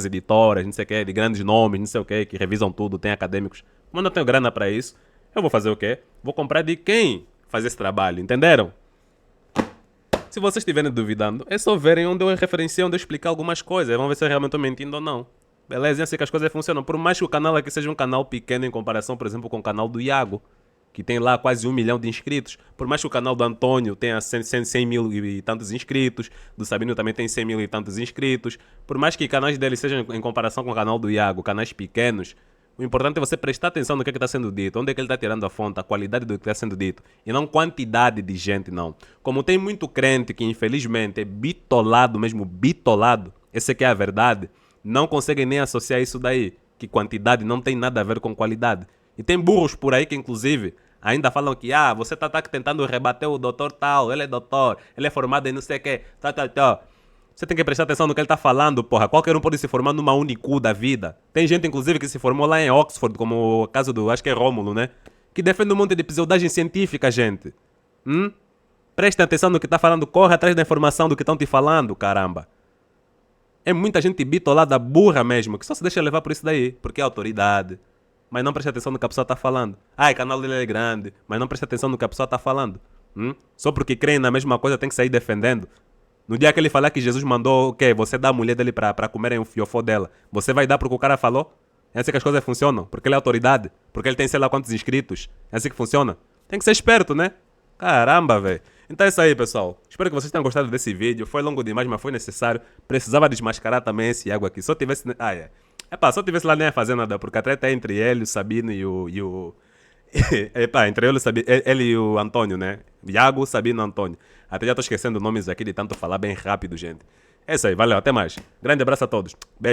editoras, não sei o que, de grandes nomes, não sei o que revisam tudo, tem acadêmicos. Como eu não tenho grana para isso, eu vou fazer o quê? Vou comprar de quem faz esse trabalho, entenderam? Se vocês estiverem duvidando, é só verem onde eu referenciei, onde eu expliquei algumas coisas. Vamos ver se eu realmente estou mentindo ou não. Beleza? E assim que as coisas funcionam. Por mais que o canal aqui seja um canal pequeno em comparação, por exemplo, com o canal do Iago, que tem lá quase 1 milhão de inscritos. Por mais que o canal do Antônio tenha 100 mil e tantos inscritos, do Sabino também tem 100 mil e tantos inscritos. Por mais que canais dele sejam em comparação com o canal do Iago, canais pequenos, o importante é você prestar atenção no que está sendo dito, onde é que ele está tirando a fonte, a qualidade do que está sendo dito, e não quantidade de gente, não. Como tem muito crente que, infelizmente, é bitolado mesmo, bitolado, essa que é a verdade, não conseguem nem associar isso daí, que quantidade não tem nada a ver com qualidade. E tem burros por aí que, inclusive, ainda falam que você tá tentando rebater o doutor tal, ele é doutor, ele é formado em não sei o que, tal. Você tem que prestar atenção no que ele tá falando, porra. Qualquer um pode se formar numa Unicu da vida. Tem gente, inclusive, que se formou lá em Oxford, como o caso do, acho que é Rômulo, né? Que defende um monte de pseudagem científica, gente. Prestem atenção no que tá falando, corre atrás da informação do que estão te falando, caramba. É muita gente bitolada, burra mesmo, que só se deixa levar por isso daí, porque é autoridade. Mas não presta atenção no que a pessoa está falando. O canal dele é grande, mas não presta atenção no que a pessoa está falando. Só porque creem na mesma coisa tem que sair defendendo. No dia que ele falar que Jesus mandou o quê? Você dá a mulher dele para comerem o fiofó dela. Você vai dar porque o cara falou? É assim que as coisas funcionam. Porque ele é autoridade. Porque ele tem sei lá quantos inscritos. É assim que funciona. Tem que ser esperto, né? Caramba, velho. Então é isso aí, pessoal. Espero que vocês tenham gostado desse vídeo. Foi longo demais, mas foi necessário. Precisava desmascarar também esse Iago aqui. Só tivesse... só tivesse lá nem a fazer nada, porque a treta é entre ele, o Sabino e o... entre ele e o Antônio, né? Iago, Sabino e Antônio. Até já tô esquecendo nomes aqui de tanto falar bem rápido, gente. É isso aí, valeu, até mais. Grande abraço a todos. Beijo.